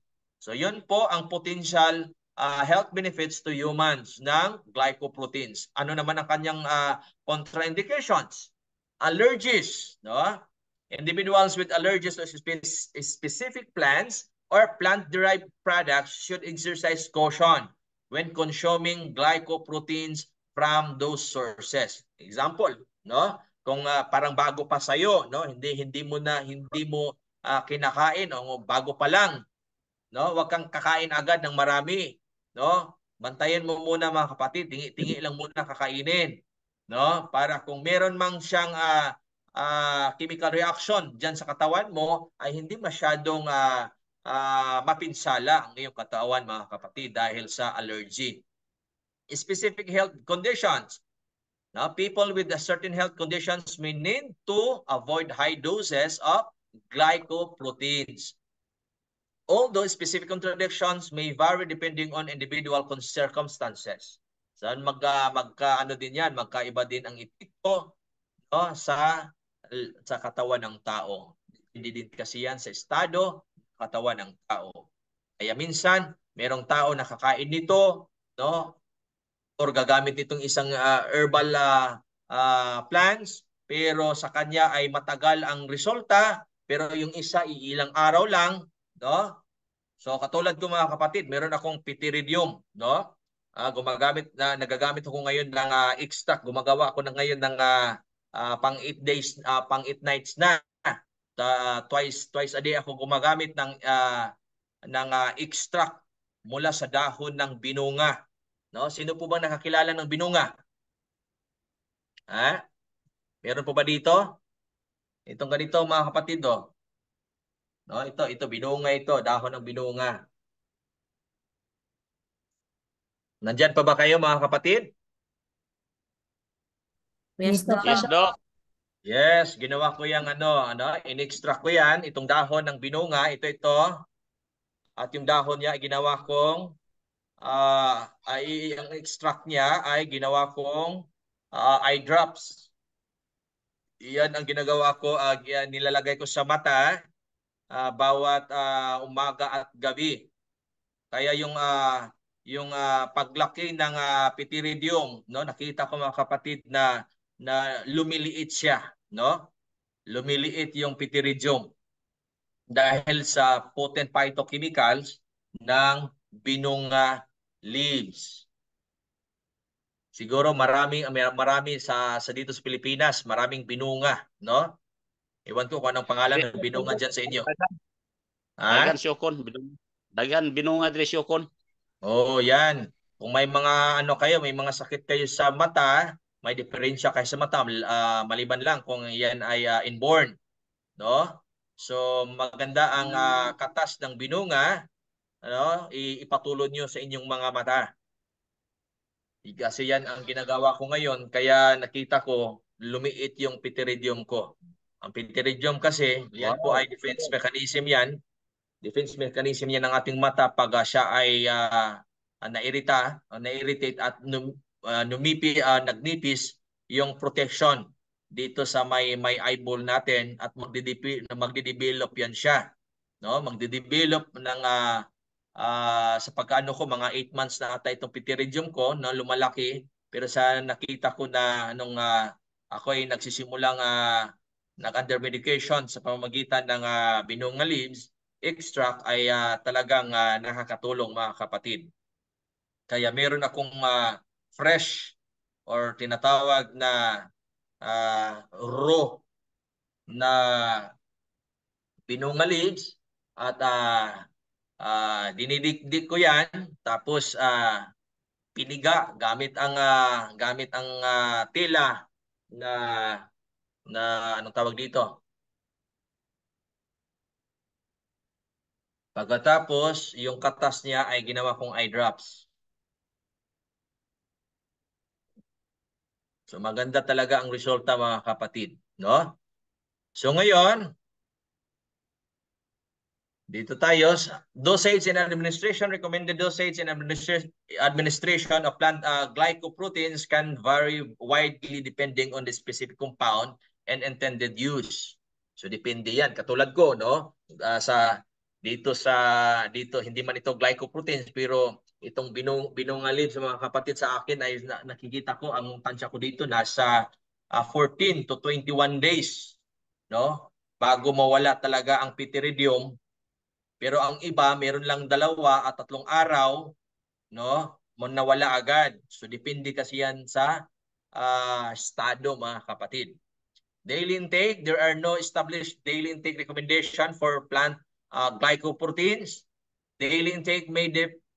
So yun po ang potential health benefits to humans ng glycoproteins. Ano naman ang kanyang contraindications? Allergies, no? Individuals with allergies to specific plants or plant-derived products should exercise caution when consuming glycoproteins from those sources. Example, no? Kung parang bago pa sa iyo, no? Hindi mo kinakain o bago pa lang, no? Huwag kang kakain agad ng marami, no? Bantayan mo muna mga kapatid, tingi-tingi lang muna kakainin, no? Para kung meron mang siyang chemical reaction diyan sa katawan mo ay hindi masyadong mapinsala ang iyong katawan mga kapatid dahil sa allergy. Specific health conditions. Now, people with certain health conditions may need to avoid high doses of glycoproteins. Although specific contradictions may vary depending on individual circumstances. So, magkaiba din ang epekto, no, sa katawan ng tao. Hindi din kasi yan sa estado katawan ng tao. Kaya minsan, merong tao na kakain nito, no, or gagamit itong isang herbal plants, pero sa kanya ay matagal ang resulta, pero yung isa iilang araw lang, no? So katulad ko mga kapatid, meron akong Pythidium, no? Nagagamit ako ngayon ng extract. Gumagawa ako ngayon ng pang 8 days, pang 8 nights na. Twice a day ako gumagamit ng extract mula sa dahon ng binunga. No? Sino po bang nakakilala ng binunga? Ha? Meron po ba dito? Itong ganito mga kapatid, oh. No, ito binunga ito, dahon ng binunga. Nandyan pa ba kayo mga kapatid? Yes, Doc. Yes, Doc. Yes, ginawa ko yung in-extract ko yan, itong dahon ng binunga, ito. At yung dahon niya, ginawa kong, ang extract niya ay ginawa kong eye drops. Iyan ang ginagawa ko, nilalagay ko sa mata bawat umaga at gabi. Kaya yung paglaki ng pitiridium, no, nakita ko mga kapatid na lumiliit siya, no? Lumiliit yung pitiridium dahil sa potent phytochemicals ng binunga leaves. Siguro marami sa dito sa Pilipinas, maraming binunga, no? Ewan ko kung anong pangalan ng binunga diyan sa inyo. Dagan syokon. Dagan binunga diri syokon. Oo, yan. Kung may mga may mga sakit kayo sa mata, may diferensya kayo sa mata, maliban lang kung yan ay inborn, no? So maganda ang katas ng binunga, ipatulod nyo sa inyong mga mata. Kasi yan ang ginagawa ko ngayon, kaya nakita ko lumiit yung pitiridium ko. Ang pitiridium kasi, yan po ay defense mechanism yan. Defense mechanism yan ng ating mata pag siya ay na-irritate at nagnipis yung protection dito sa may eyeball natin at magde-develop yan siya, no? Magde-develop ng sa pagkaano ko mga 8 months na ata itong pitiridium ko, no, lumalaki, pero sa nakita ko na nung ako ay nagsisimulang nag-under medication sa pamamagitan ng binunga leaves extract ay talagang nakakatulong mga kapatid. Kaya meron akong fresh or tinatawag na raw na binunga leaves at dinidikdik ko yan tapos piniga gamit ang tela na anong tawag dito. Pagkatapos, yung katas niya ay ginawa kong eye drops. So maganda talaga ang resulta mga kapatid, no? So ngayon, dito tayo, dosage and administration, recommended dosage and administration of plant glycoproteins can vary widely depending on the specific compound and intended use. So depende yan, katulad ko, no? Dito hindi man ito glycoproteins pero itong binunga leaves sa mga kapatid sa akin ay nakikita ko ang tansya ko dito nasa 14 to 21 days, no? Bago mawala talaga ang pitiridium. Pero ang iba meron lang 2 at 3 araw, no? Nawala agad. So depende kasi yan sa estado mga kapatid. Daily intake, there are no established daily intake recommendation for plant glycoproteins. Daily intake may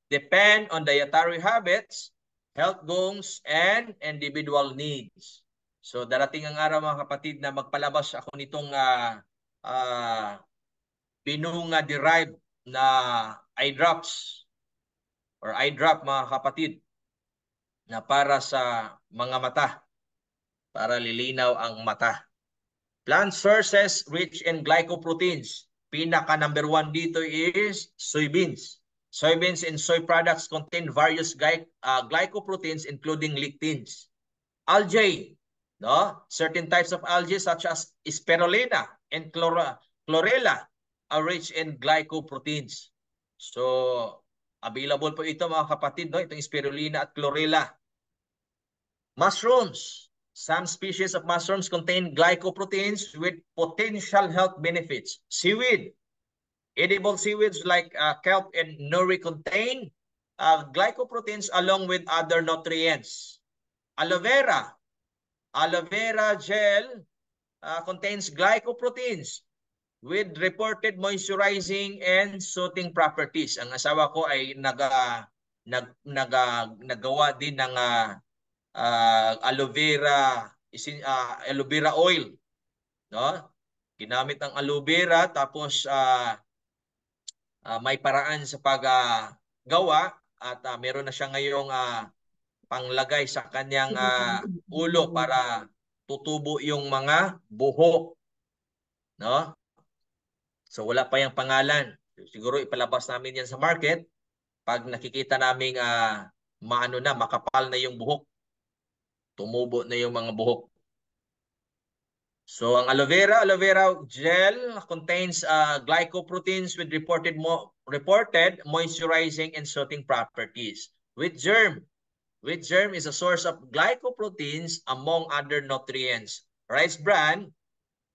depend on dietary habits, health goals, and individual needs. So darating ang araw mga kapatid na magpalabas ako nitong binunga-derived na eye drops or eye drop mga kapatid na para sa mga mata, para lilinaw ang mata. Plant sources rich in glycoproteins. Pinaka number 1 dito is soybeans. Soybeans and soy products contain various glycoproteins including lectins. Algae, no? Certain types of algae such as spirulina and chlorella are rich in glycoproteins. So, available po ito mga kapatid, no? Itong spirulina at chlorella. Mushrooms. Some species of mushrooms contain glycoproteins with potential health benefits. Seaweed. Edible seaweeds like kelp and nori contain glycoproteins along with other nutrients. Aloe vera. Aloe vera gel contains glycoproteins with reported moisturizing and soothing properties. Ang asawa ko ay nagawa din ng aloe vera aloe vera oil, no? Ginamit ang aloe vera, tapos may paraan sa paggawa at meron na siya ngayong panglagay sa kanyang ulo para tutubo yung mga buhok, no? So wala pa yung pangalan. Siguro ipalabas namin yan sa market pag nakikita naming makapal na yung buhok. Tumubo na yung mga buhok. So ang aloe vera gel contains glycoproteins with reported moisturizing and soothing properties. With germ is a source of glycoproteins among other nutrients. Rice bran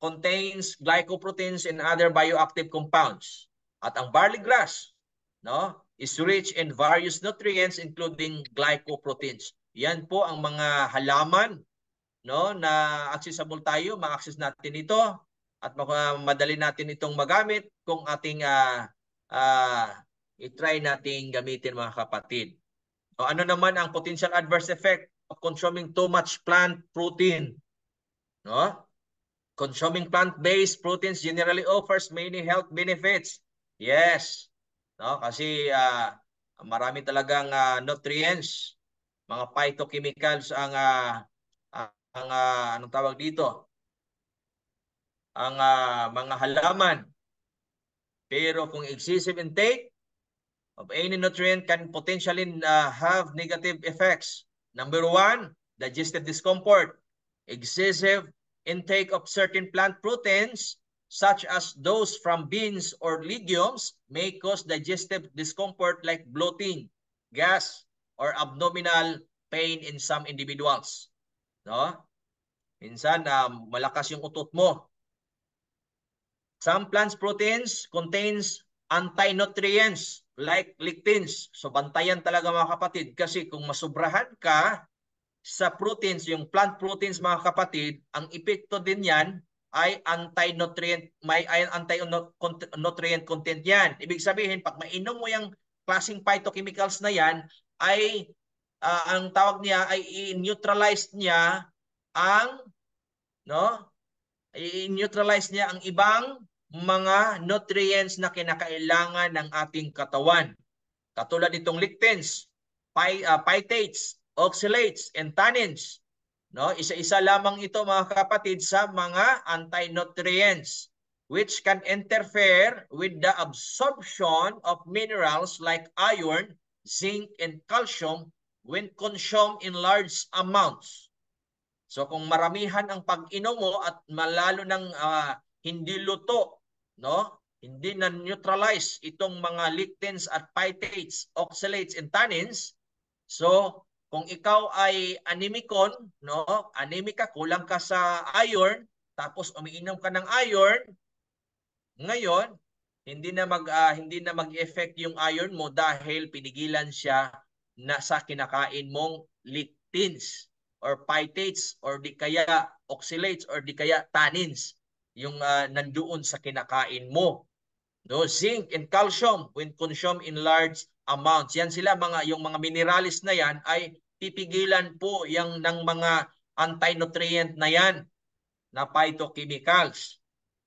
contains glycoproteins and other bioactive compounds. At ang barley grass, no, is rich in various nutrients including glycoproteins. Yan po ang mga halaman, no, na accessible tayo, ma-access natin ito at madali natin itong magamit kung ating i-try nating gamitin, mga kapatid. So, ano naman ang potential adverse effect of consuming too much plant protein? No? Consuming plant-based proteins generally offers many health benefits. Yes. No, kasi marami talagang nutrients, mga phytochemicals ang anong tawag dito? Ang mga halaman. Pero kung excessive intake of any nutrient can potentially have negative effects. Number 1, digestive discomfort. Excessive intake of certain plant proteins, such as those from beans or legumes, may cause digestive discomfort like bloating, gas, or abdominal pain in some individuals. No? Minsan, malakas yung utot mo. Some plant proteins contains anti-nutrients like lectins. So bantayan talaga, mga kapatid, kasi kung masubrahan ka sa proteins, yung plant proteins, mga kapatid, ang epekto din yan ay anti-nutrient, may anti-nutrient content yan. Ibig sabihin, pag mainom mo yung klaseng phytochemicals na yan, ay ang tawag niya ay i-neutralize niya ang i-neutralize niya ang ibang mga nutrients na kinakailangan ng ating katawan. Katulad nitong lectins, phytates, oxalates, and tannins. No, isa-isa lamang ito, mga kapatid, sa mga anti-nutrients which can interfere with the absorption of minerals like iron, zinc, and calcium when consumed in large amounts. So kung maramihan ang pag-inom mo at malalo ng hindi luto, no? Hindi na neutralize itong mga lectins at phytates, oxalates, and tannins. So kung ikaw ay anemicon, no? Anemic ka, kulang ka sa iron, tapos umiinom ka ng iron, ngayon hindi na mag-effect yung iron mo dahil pinigilan siya na sa kinakain mong lectins or phytates or di kaya oxalates or di kaya tannins yung nandoon sa kinakain mo. No, zinc and calcium when consumed in large amounts. Yan sila yung mga minerals na yan ay pipigilan po yang ng mga anti-nutrient na yan na phytochemicals.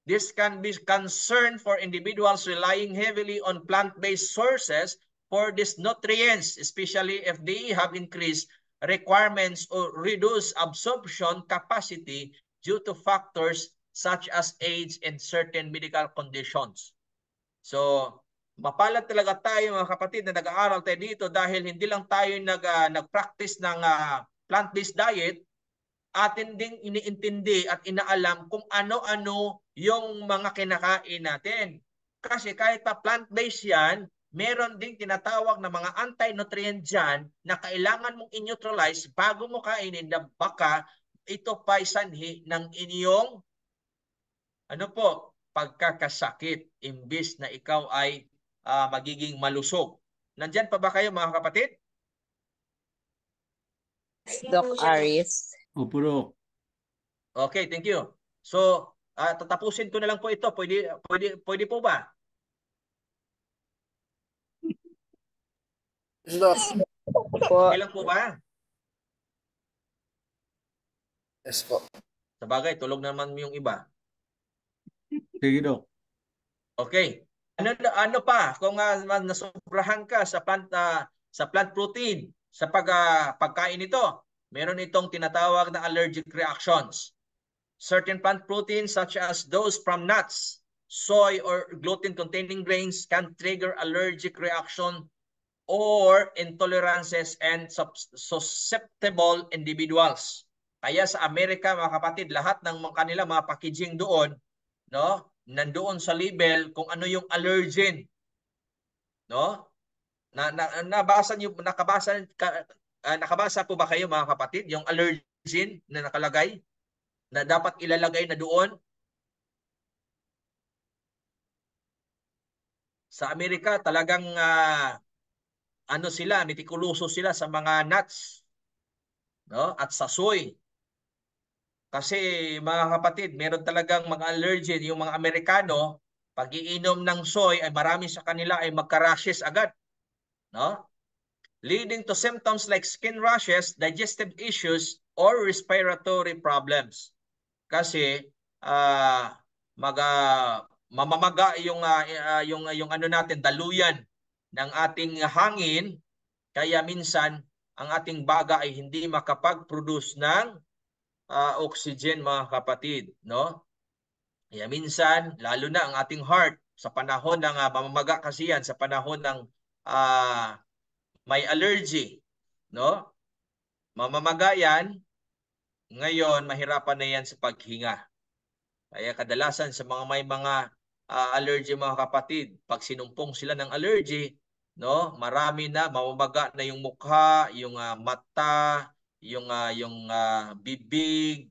This can be concern for individuals relying heavily on plant-based sources for these nutrients, especially if they have increased requirements or reduced absorption capacity due to factors such as age and certain medical conditions. So, mapalad talaga tayo, mga kapatid, na nag-aaral tayo dito dahil hindi lang tayo nag-practice ng plant-based diet, atin ding iniintindi at inaalam kung ano-ano yung mga kinakain natin. Kasi kahit pa plant-based yan, meron ding tinatawag na mga anti-nutrient dyan na kailangan mong in-neutralize bago mo kainin na baka ito pa sanhi ng inyong pagkakasakit imbis na ikaw ay magiging malusog. Nandyan pa ba kayo, mga kapatid? Doc Aris. Opo, Doc. Okay, thank you. So, tatapusin ko na lang po ito. Pwede po ba? Yes, Doc. Po. Okay lang po ba? Yes po. Sa bagay, tulog naman yung iba. Sige, Dok. Okay. Ano pa kung nasobrahan ka sa plant protein sa pagkain nito? Meron itong tinatawag na allergic reactions. Certain plant proteins such as those from nuts, soy or gluten-containing grains can trigger allergic reaction or intolerances and susceptible individuals. Kaya sa Amerika, mga kapatid, lahat ng kanila mga packaging doon, no? Nandoon sa label kung ano yung allergen, no? Nakabasa po ba kayo, mga kapatid, yung allergen na nakalagay na dapat ilalagay na doon? Sa Amerika talagang metikuloso sila sa mga nuts, no? At sa soy. Kasi mga kapatid, meron talagang mga allergen yung mga Amerikano, pag iinom ng soy ay marami sa kanila ay magka-rashes agad, no? Leading to symptoms like skin rashes, digestive issues, or respiratory problems. Kasi mamamaga yung ano natin, daluyan ng ating hangin, kaya minsan ang ating baga ay hindi makapag-produce ng oxygen, mga kapatid, no? Kaya minsan, lalo na ang ating heart, sa panahon ng mamamaga kasi yan, sa panahon ng may allergy, no? Mamamaga yan, ngayon mahirapan na yan sa paghinga. Kaya kadalasan sa may mga allergy, mga kapatid, pag sinumpong sila ng allergy, no, marami na mamamaga na yung mukha, yung mata, yung bibig,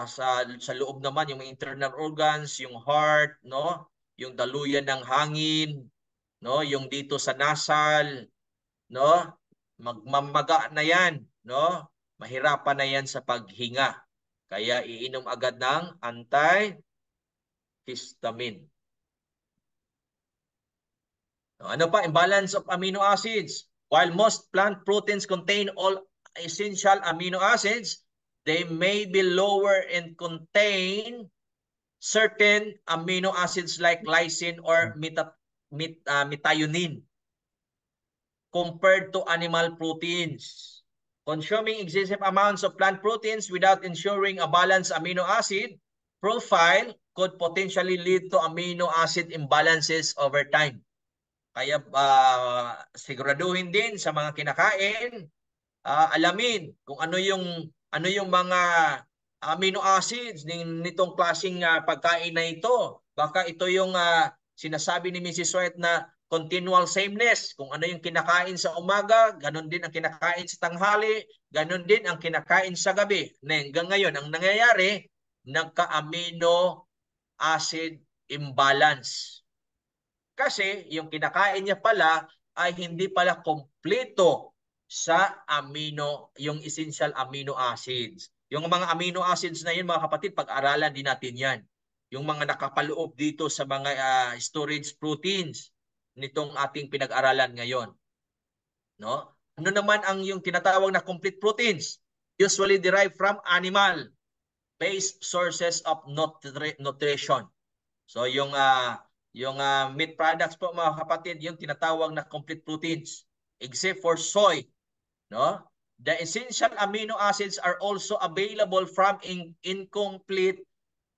sa loob naman yung internal organs, yung heart, no, yung daluyan ng hangin, no, yung dito sa nasal, no, magmamaga na yan, no, mahirapan na yan sa paghinga. Kaya iinom agad ng antihistamine. Ano pa? Imbalance of amino acids. While most plant proteins contain all essential amino acids, they may be lower and contain certain amino acids like lysine or methionine compared to animal proteins. Consuming excessive amounts of plant proteins without ensuring a balanced amino acid profile could potentially lead to amino acid imbalances over time. Kaya siguraduhin din sa mga kinakain, alamin kung ano yung mga amino acids nitong klaseng pagkain na ito. Baka ito yung sinasabi ni Mrs. White na continual sameness. Kung ano yung kinakain sa umaga, ganun din ang kinakain sa tanghali, ganun din ang kinakain sa gabi. Hanggang ngayon, ang nangyayari, nagka-amino acid imbalance. Kasi yung kinakain niya pala ay hindi pala kompleto sa yung essential amino acids. Yung mga amino acids na yun, mga kapatid, pag-aralan din natin yan. Yung mga nakapaloob dito sa mga storage proteins nitong ating pinag-aralan ngayon. No? Ano naman ang yung tinatawag na complete proteins? Usually derived from animal-based sources of nutrition. So yung meat products po, mga kapatid, yung tinatawag na complete proteins, except for soy, no? The essential amino acids are also available from incomplete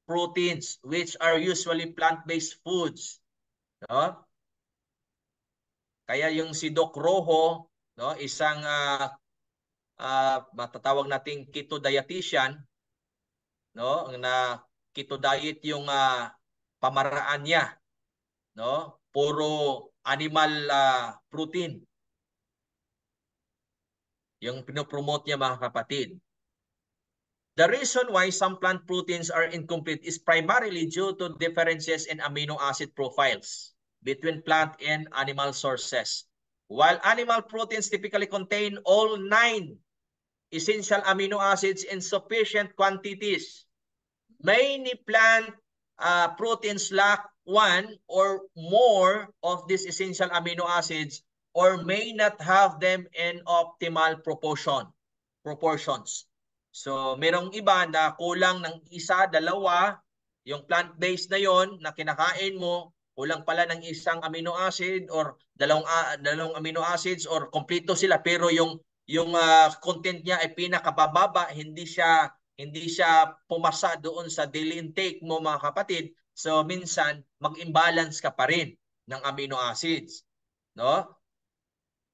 proteins, which are usually plant-based foods, no? Kaya yung si Doc Rojo, no, isang matatawag nating keto dietitian, no, na keto diet yung pamaraan niya, no? Puro animal protein yung pinopromote niya, mga kapatid. The reason why some plant proteins are incomplete is primarily due to differences in amino acid profiles between plant and animal sources. While animal proteins typically contain all 9 essential amino acids in sufficient quantities, many plant proteins lack one or more of these essential amino acids or may not have them in optimal proportions. So merong iba na kulang ng isa, dalawa, yung plant-based na yon na kinakain mo, kulang pala ng isang amino acid or dalawang amino acids or kompleto sila pero yung content niya ay pinakabababa, hindi siya pumasa doon sa daily intake mo mga kapatid. So minsan mag-imbalance ka pa rin ng amino acids, no?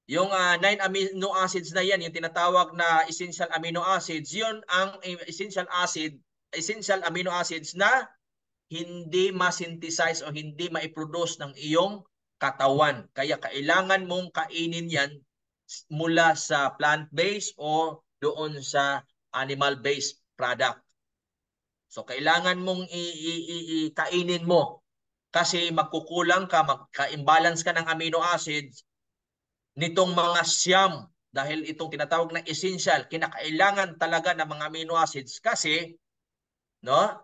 Yung 9 amino acids na yan, yung tinatawag na essential amino acids, yun ang essential amino acids na hindi ma-synthesize o hindi ma-produce ng iyong katawan. Kaya kailangan mong kainin yan mula sa plant-based o doon sa animal-based product. So kailangan mong kainin mo kasi magkukulang ka, magka-imbalance ka ng amino acids nitong mga siyam dahil itong tinatawag na essential, kinakailangan talaga ng mga amino acids kasi no,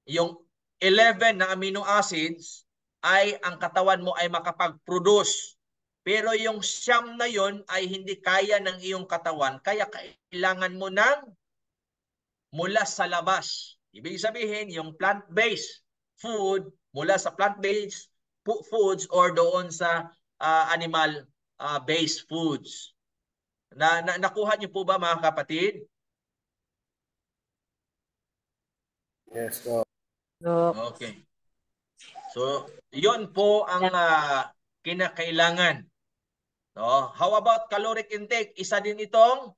yung 11 na amino acids ay ang katawan mo ay makapag-produce. Pero yung siyam na yon ay hindi kaya ng iyong katawan kaya kailangan mo ng mula sa labas. Ibig sabihin, yung plant-based food mula sa plant-based foods or doon sa animal-based foods. Nakuha niyo po ba mga kapatid? Yes, Okay. So, yun po ang kinakailangan. No? How about caloric intake? Isa din itong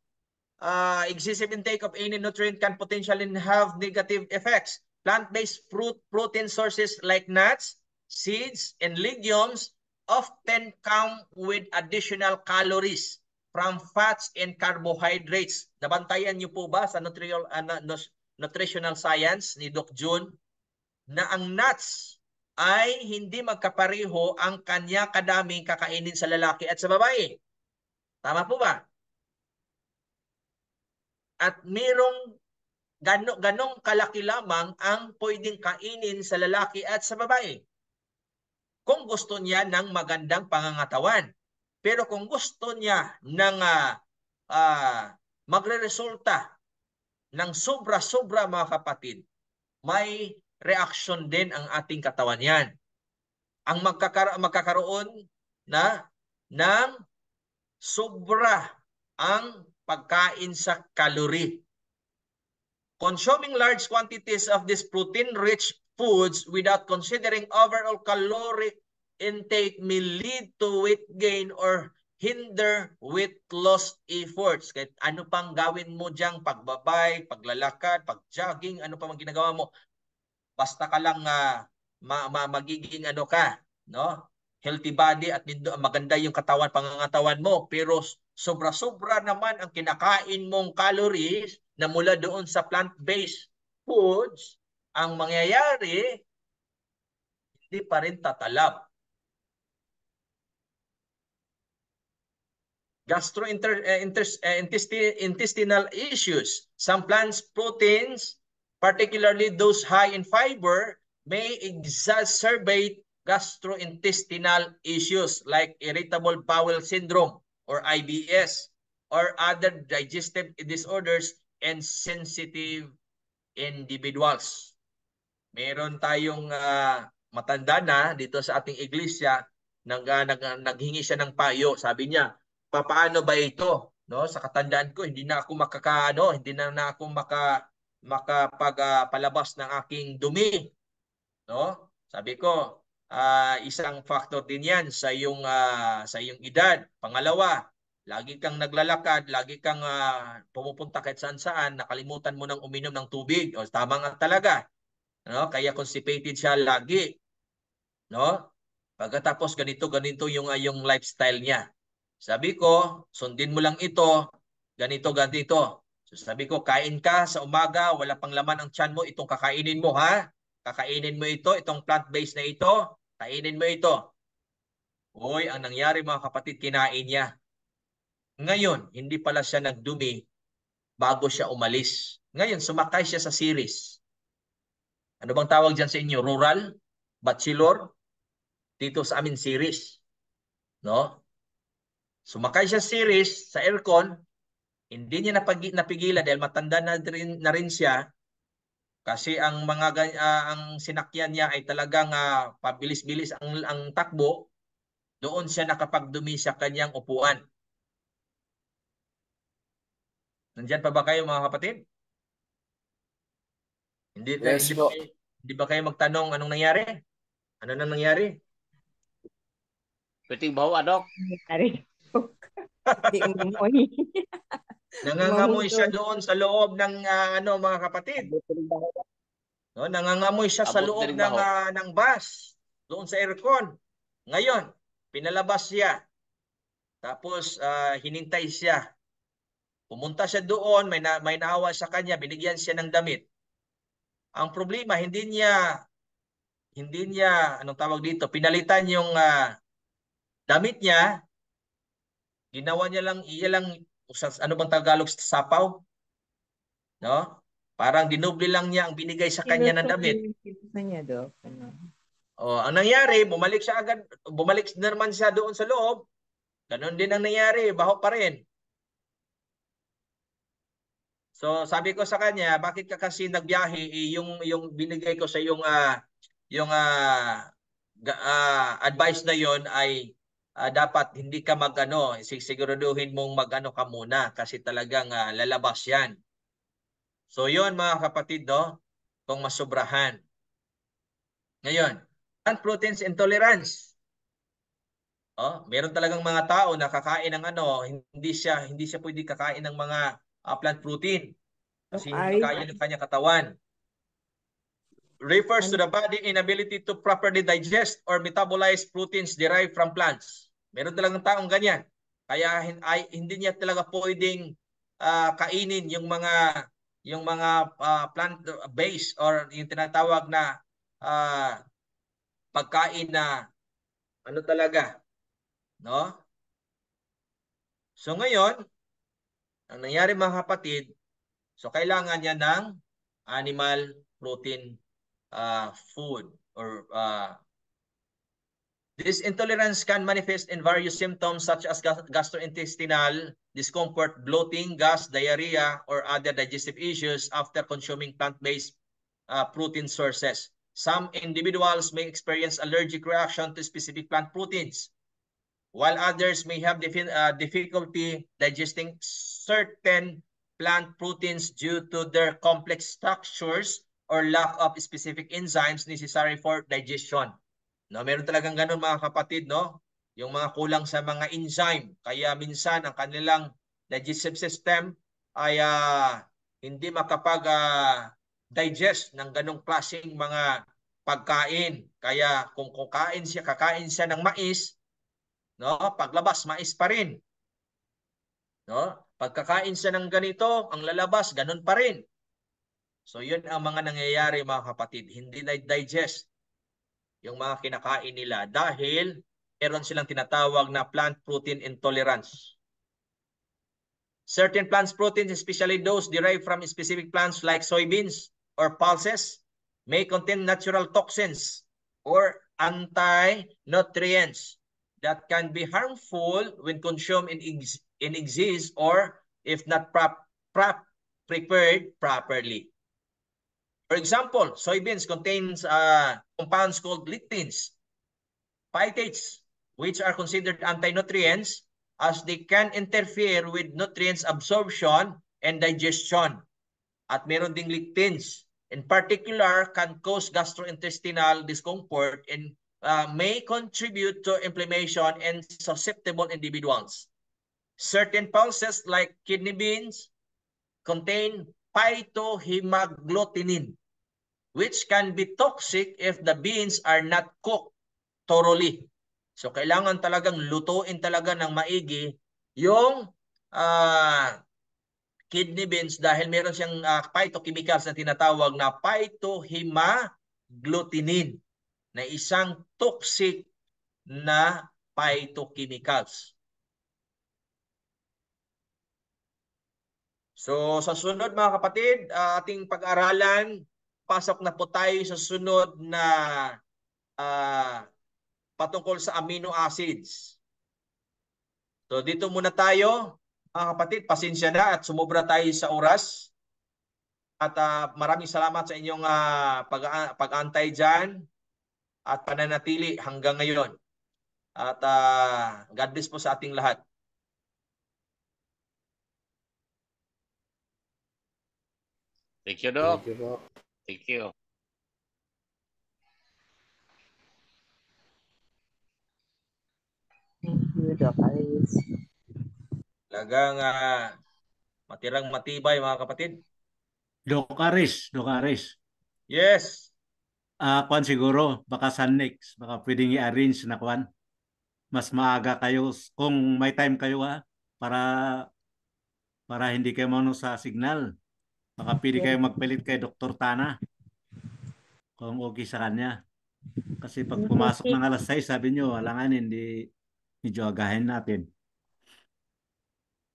excessive intake of any nutrient can potentially have negative effects. Plant-based protein sources like nuts, seeds, and legumes often come with additional calories from fats and carbohydrates. Nabantayan niyo po ba sa nutritional science ni Doc June na ang nuts ay hindi magkapareho ang kanya kadaming kakainin sa lalaki at sa babae? Tama po ba? At mayroong ganong kalaki lamang ang pwedeng kainin sa lalaki at sa babae. Kung gusto niya ng magandang pangangatawan. Pero kung gusto niya ng magre-resulta ng sobra-sobra mga kapatid, may reaction din ang ating katawan yan. Ang magkakaroon ng sobra ang pagkain sa calorie. Consuming large quantities of these protein-rich foods without considering overall caloric intake may lead to weight gain or hinder weight loss efforts. Kahit ano pang gawin mo diyang pagbabay, paglalakad, pagjogging, ano pa mang ginagawa mo, basta ka lang magiging ano ka, no? Healthy body at maganda yung katawan, pangangatawan mo, pero sobra-sobra naman ang kinakain mong calories na mula doon sa plant-based foods, ang mangyayari, hindi pa rin tatalab. Gastrointestinal issues. Some plant proteins, particularly those high in fiber, may exacerbate gastrointestinal issues like irritable bowel syndrome or IBS or other digestive disorders and sensitive individuals. Meron tayong matanda na dito sa ating iglesia, naghingi siya ng payo. Sabi niya, paano ba ito? No, sa katandaan ko, hindi na ako hindi na ako makapagpalabas ng aking dumi. No? Sabi ko, isang factor din 'yan sa iyong edad. Pangalawa, lagi kang naglalakad, lagi kang pumupunta kahit saan-saan, nakalimutan mo nang uminom ng tubig. O tama nga talaga. No? Kaya constipated siya lagi. No? Pagkatapos ganito yung lifestyle niya. Sabi ko, sundin mo lang ito, ganito. So sabi ko, kain ka sa umaga, wala pang laman ang tiyan mo, itong kakainin mo ha. Kakainin mo ito, itong plant-based na ito, kainin mo ito. Uy, ang nangyari mga kapatid, kinain niya. Ngayon, hindi pala siya nagdumi bago siya umalis. Ngayon, sumakay siya sa series. Ano bang tawag dyan sa inyo? Rural? Bachelor? Dito sa amin, series. No? Sumakay siya series sa aircon, Hindi niya napigilan dahil matanda na rin siya kasi ang ang sinakyan niya ay talagang pabilis-bilis ang takbo. Doon siya nakapagdumi sa kanyang upuan. Nandiyan pa ba kayo mga kapatid? Yes po. Hindi ba kayo magtanong anong nangyari? Ano nang nangyari? Pwedeng bawa, Dok. Ari. Di umumoy. Nangangamoy siya Umahudol. doon sa loob ng mga kapatid. No, nangangamoy siya sa Abot loob din baho. ng bus, doon sa aircon. Ngayon, pinalabas siya. Tapos hinintay siya. Pumunta siya doon, may naawa sa kanya, binigyan siya ng damit. Ang problema, hindi niya anong tawag dito, pinalitan yung damit niya. Ginawa niya lang, ano bang Tagalog sa sapaw? No? Parang dinoble lang niya ang binigay sa kanya ng damit. Kinuha niya, Dok. Ano? Ang nangyari, bumalik naman siya doon sa loob. Ganon din ang nangyari, baho pa rin. So sabi ko sa kanya, bakit ka kasi nagbiyahe? Yung binigay ko sa yung advice na yon ay dapat hindi ka siguraduhin mong magano ka muna kasi talagang lalabas yan. So yon mga kapatid, no? Kung masobrahan. Ngayon, plant proteins intolerance. Meron talagang mga tao na kakain ng hindi siya pwede kakain ng mga plant protein kasi hindi kaya ng kanyang katawan. Refers to the body inability to properly digest or metabolize proteins derived from plants. Meron talagang taong ganyan. Kaya hindi niya talaga pwedeng kainin yung mga plant based or yung tinatawag na pagkain na talaga, no? So ngayon, ang nangyari mga kapatid, so kailangan niya ng animal protein food or this intolerance can manifest in various symptoms such as gastrointestinal discomfort, bloating, gas, diarrhea, or other digestive issues after consuming plant-based protein sources. Some individuals may experience allergic reaction to specific plant proteins, while others may have difficulty digesting certain plant proteins due to their complex structures or lack of specific enzymes necessary for digestion. No, meron talagang ganun mga kapatid, no? Yung mga kulang sa mga enzyme. Kaya minsan ang kanilang digestive system ay hindi makapag-digest ng ganung klaseng mga pagkain. Kaya kung kakain siya ng mais, no? Paglabas, mais pa rin. No? Pagkakain siya ng ganito, ang lalabas, ganun pa rin. So yun ang mga nangyayari mga kapatid. Hindi na-digest yung mga kinakain nila dahil meron silang tinatawag na plant protein intolerance. Certain plant proteins, especially those derived from specific plants like soybeans or pulses, may contain natural toxins or anti-nutrients that can be harmful when consumed in excess or if not prepared properly. For example, soybeans contains compounds called lectins, phytates, which are considered anti-nutrients as they can interfere with nutrients absorption and digestion. At meron ding lectins. In particular, can cause gastrointestinal discomfort and may contribute to inflammation in susceptible individuals. Certain pulses like kidney beans contain phytohemagglutinin, which can be toxic if the beans are not cooked thoroughly. So kailangan talagang lutuin talaga ng maigi yung kidney beans dahil meron siyang phytochemicals na tinatawag na phytohemagglutinin na isang toxic na phytochemicals. So sa sunod mga kapatid, ating pag-aralan, pasok na po tayo sa sunod na patungkol sa amino acids. So dito muna tayo. Mga kapatid, pasensya na at sumobra tayo sa oras. At maraming salamat sa inyong pag-antay dyan at pananatili hanggang ngayon. At God bless po sa ating lahat. Thank you, Doc. Thank you po. Thank you. Thank you, Doc Aris. Talagang matirang matibay mga kapatid. Doc Aris. Yes. Kwan siguro, baka sa next, baka pwedeng i-arrange na kwan. Mas maaga kayo, kung may time kayo para hindi kayo mano sa signal. Baka pwede kayo magpalit kay Dr. Tana kung okay sa kanya. Kasi pag pumasok ng alas 6, sabi nyo, alangan hindi medyo agahin natin.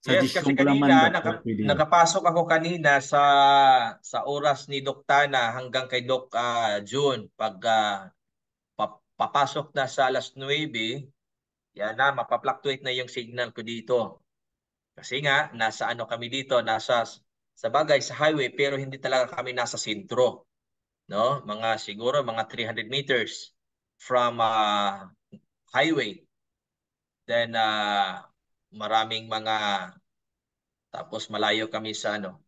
Yes, kasi Suggestion ko lang man, kanina Dr. Pwede. nakapasok ako kanina sa oras ni Doc Tana hanggang kay Doc June. Pag papasok na sa alas 9, yan na, mapapluctuate na yung signal ko dito. Kasi nga, nasa ano kami dito, sa bagay, sa highway, pero hindi talaga kami nasa sentro. No? Siguro mga 300 meters from highway. Then, maraming tapos malayo kami sa ano.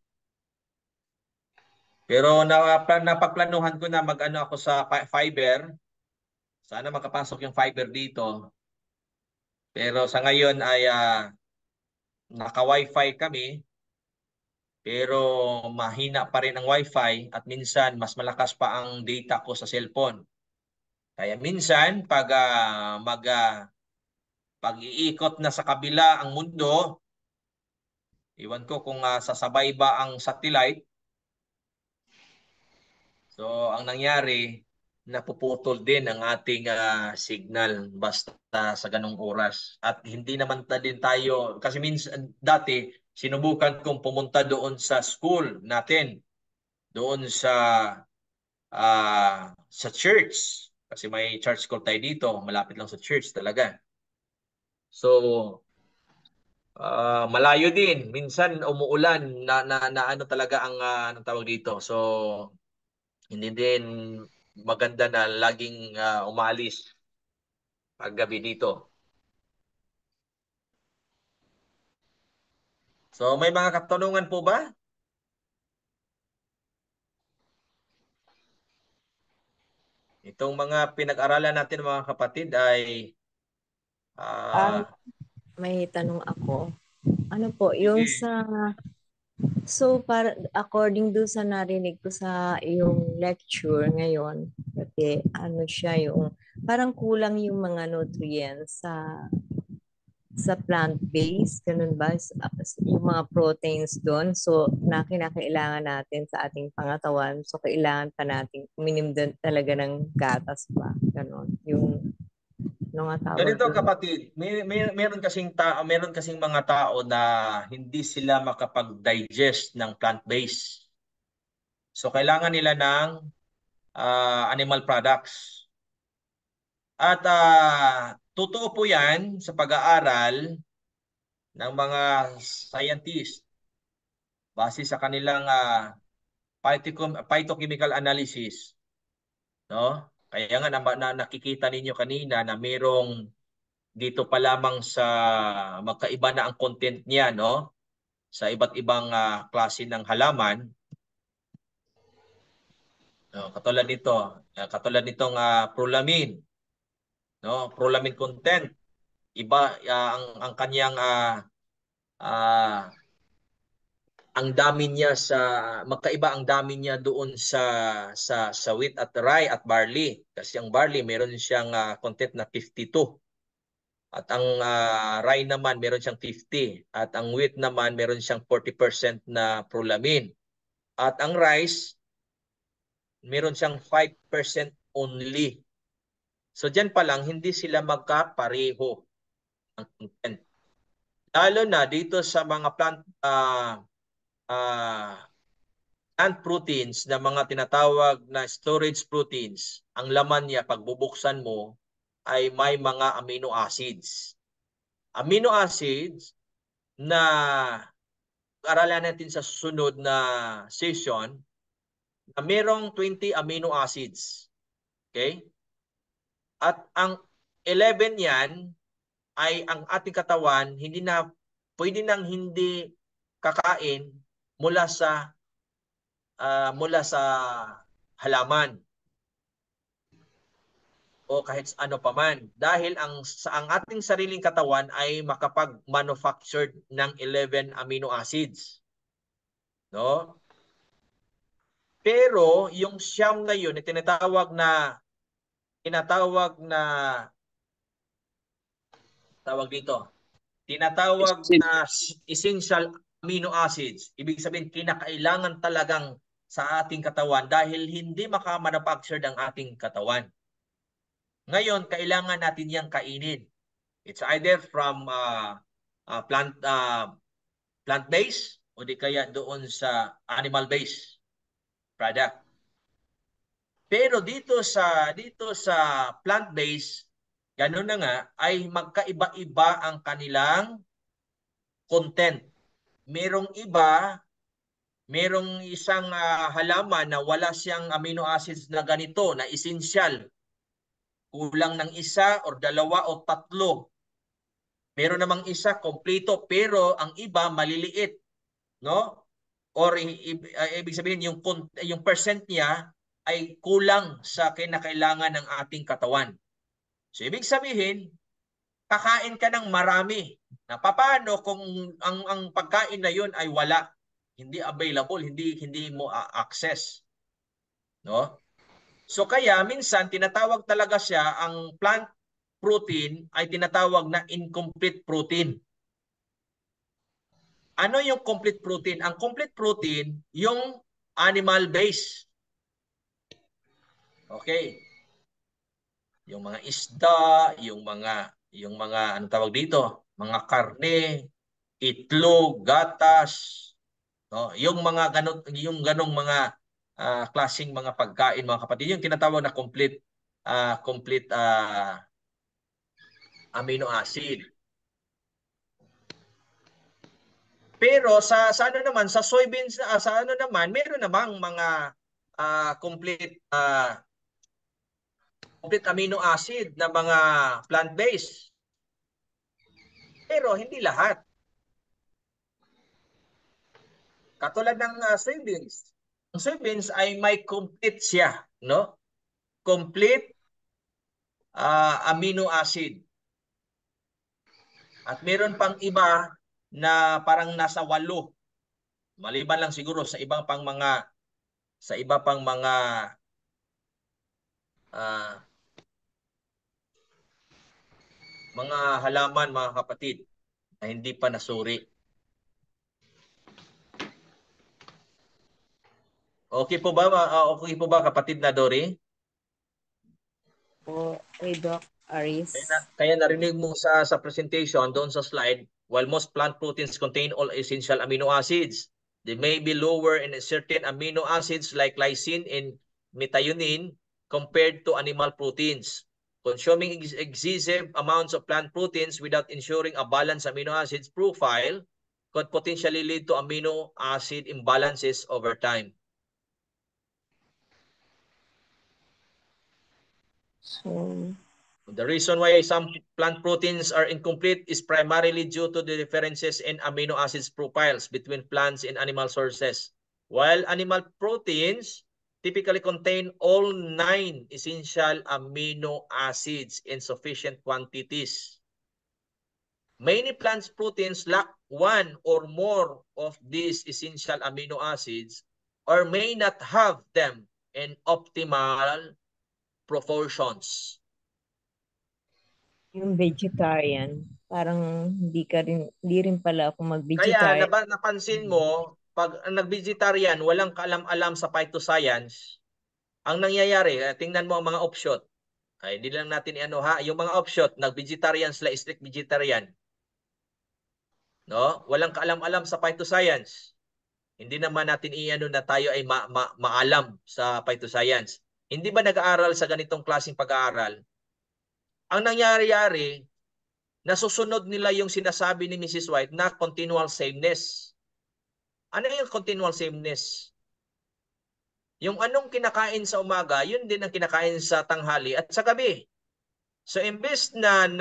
Pero napagplanuhan ko na mag-ano ako sa fiber. Sana makapasok yung fiber dito. Pero sa ngayon ay naka-wifi kami. Pero mahina pa rin ang wifi at minsan mas malakas pa ang data ko sa cellphone. Kaya minsan pag-iikot na sa kabila ang mundo, iwan ko kung sasabay ba ang satellite. So ang nangyari, napuputol din ang ating signal basta sa ganong oras. At hindi naman din tayo, kasi minsan dati, sinubukan kong pumunta doon sa school natin, doon sa church. Kasi may church school tayo dito, malapit lang sa church talaga. So, malayo din. Minsan umuulan na ano talaga ang anong tawag dito. So, hindi din maganda na laging umalis paggabi dito. So, may mga katanungan po ba? Itong mga pinag-aralan natin mga kapatid ay May tanong ako. Ano po, yung sige. para according do sa narinig ko sa yung lecture ngayon, kasi ano siya yung parang kulang yung mga nutrients sa plant-based, ganun ba? Yung mga proteins doon. So, kinakailangan natin sa ating pangatawan. So, kailangan pa natin uminom din talaga ng gatas ba? Ganun. Yung ano nga tawag Ganito doon? kapatid, meron kasing mga tao na hindi sila makapag-digest ng plant-based. So kailangan nila ng animal products. At totoo po 'yan sa pag-aaral ng mga scientist base sa kanilang phytochemical analysis, no? Kaya nga nakikita ninyo kanina na merong dito pa lamang sa magkaiba na ang content niya, no? Sa iba't ibang klase ng halaman. No, katulad nitong prolamine, no? Prolamine content. Iba ang kanyang ang dami niya magkaiba ang dami niya doon sa wheat at rye at barley. Kasi ang barley meron siyang content na 52. At ang rye naman meron siyang 50. At ang wheat naman meron siyang 40% na prolamine. At ang rice meron siyang 5% only. So diyan pa lang hindi sila magkapareho ang content. Lalo na dito sa mga plant proteins na mga tinatawag na storage proteins, ang laman niya pag bubuksan mo ay may mga amino acids. Amino acids na aralan natin sa susunod na session na merong 20 amino acids. Okay? At ang 11 yan ay ang ating katawan pwede nang hindi kakain mula sa halaman o kahit ano paman, dahil ang ating sariling katawan ay makapag-manufactured ng 11 amino acids. No? Pero yung siyam na yun, tinatawag na essential amino acids. Ibig sabihin, kinakailangan talagang sa ating katawan dahil hindi makamanufacture ang ating katawan. Ngayon, kailangan natin yang kainin. It's either from plant-based o di kaya doon sa animal-based product. Pero dito sa plant-based, gano'n na nga, ay magkaiba-iba ang kanilang content. Merong isang halaman na wala siyang amino acids na ganito, na essential. Kulang ng isa o dalawa o tatlo. Meron namang isa kompleto pero ang iba maliliit, no? Or ibig sabihin yung percent niya ay kulang sa kinakailangan ng ating katawan. So ibig sabihin, kakain ka ng marami. Na paano kung ang pagkain na yun ay wala, hindi available, hindi mo access, no? So kaya minsan tinatawag talaga siya, ang plant protein ay tinatawag na incomplete protein. Ano yung complete protein? Ang complete protein, yung animal base. Okay. Yung mga isda, yung mga ano tawag dito, mga karne, itlog, gatas, no? Yung ganong mga klaseng mga pagkain, mga kapatid, yung tinatawag na complete amino acid. Pero sa ano naman, sa soybeans, sa ano naman, meron namang mga complete amino acid na mga plant-based. Pero hindi lahat. Katulad ng soybeans. Ang soybeans ay may complete siya, no? Complete amino acid. At meron pang iba na parang nasa 8. Maliban lang siguro sa iba pang mga halaman, mga kapatid, na hindi pa nasuri. Okay po ba kapatid na Dory? Okay, Doc Aris. Kaya narinig mo sa presentation doon sa slide, while most plant proteins contain all essential amino acids, they may be lower in certain amino acids like lysine and methionine compared to animal proteins. Consuming excessive amounts of plant proteins without ensuring a balanced amino acids profile could potentially lead to amino acid imbalances over time. So, the reason why some plant proteins are incomplete is primarily due to the differences in amino acids profiles between plants and animal sources. While animal proteins typically contain all 9 essential amino acids in sufficient quantities, many plant proteins lack one or more of these essential amino acids or may not have them in optimal proportions. yung vegetarian, parang hindi rin pala ako Kaya mag-vegetarian. napansin mo, pag nag-vegetarian, walang kaalam-alam sa phytoscience, ang nangyayari, tingnan mo ang mga offshoot. Ay, hindi lang natin yung mga offshoot, nag-vegetarian sila, strict vegetarian. No? Walang kaalam-alam sa phytoscience. Hindi naman natin na tayo ay maalam sa phytoscience. Hindi ba nag-aaral sa ganitong klaseng pag-aaral? Ang nangyayari, nasusunod nila yung sinasabi ni Mrs. White na continual sameness. Ano yung continual sameness? Yung anong kinakain sa umaga, yun din ang kinakain sa tanghali at sa gabi. So imbes na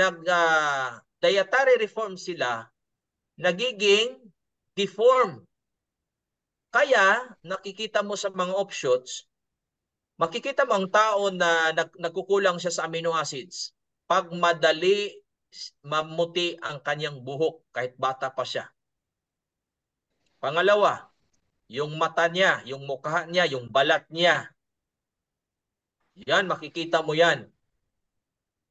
dietary reform sila, nagiging deform. Kaya nakikita mo sa mga offshoots, makikita mo ang tao na nagkukulang siya sa amino acids. Pag madali mamuti ang kanyang buhok kahit bata pa siya. Pangalawa, yung mata niya, yung mukha niya, yung balat niya. Yan, makikita mo yan.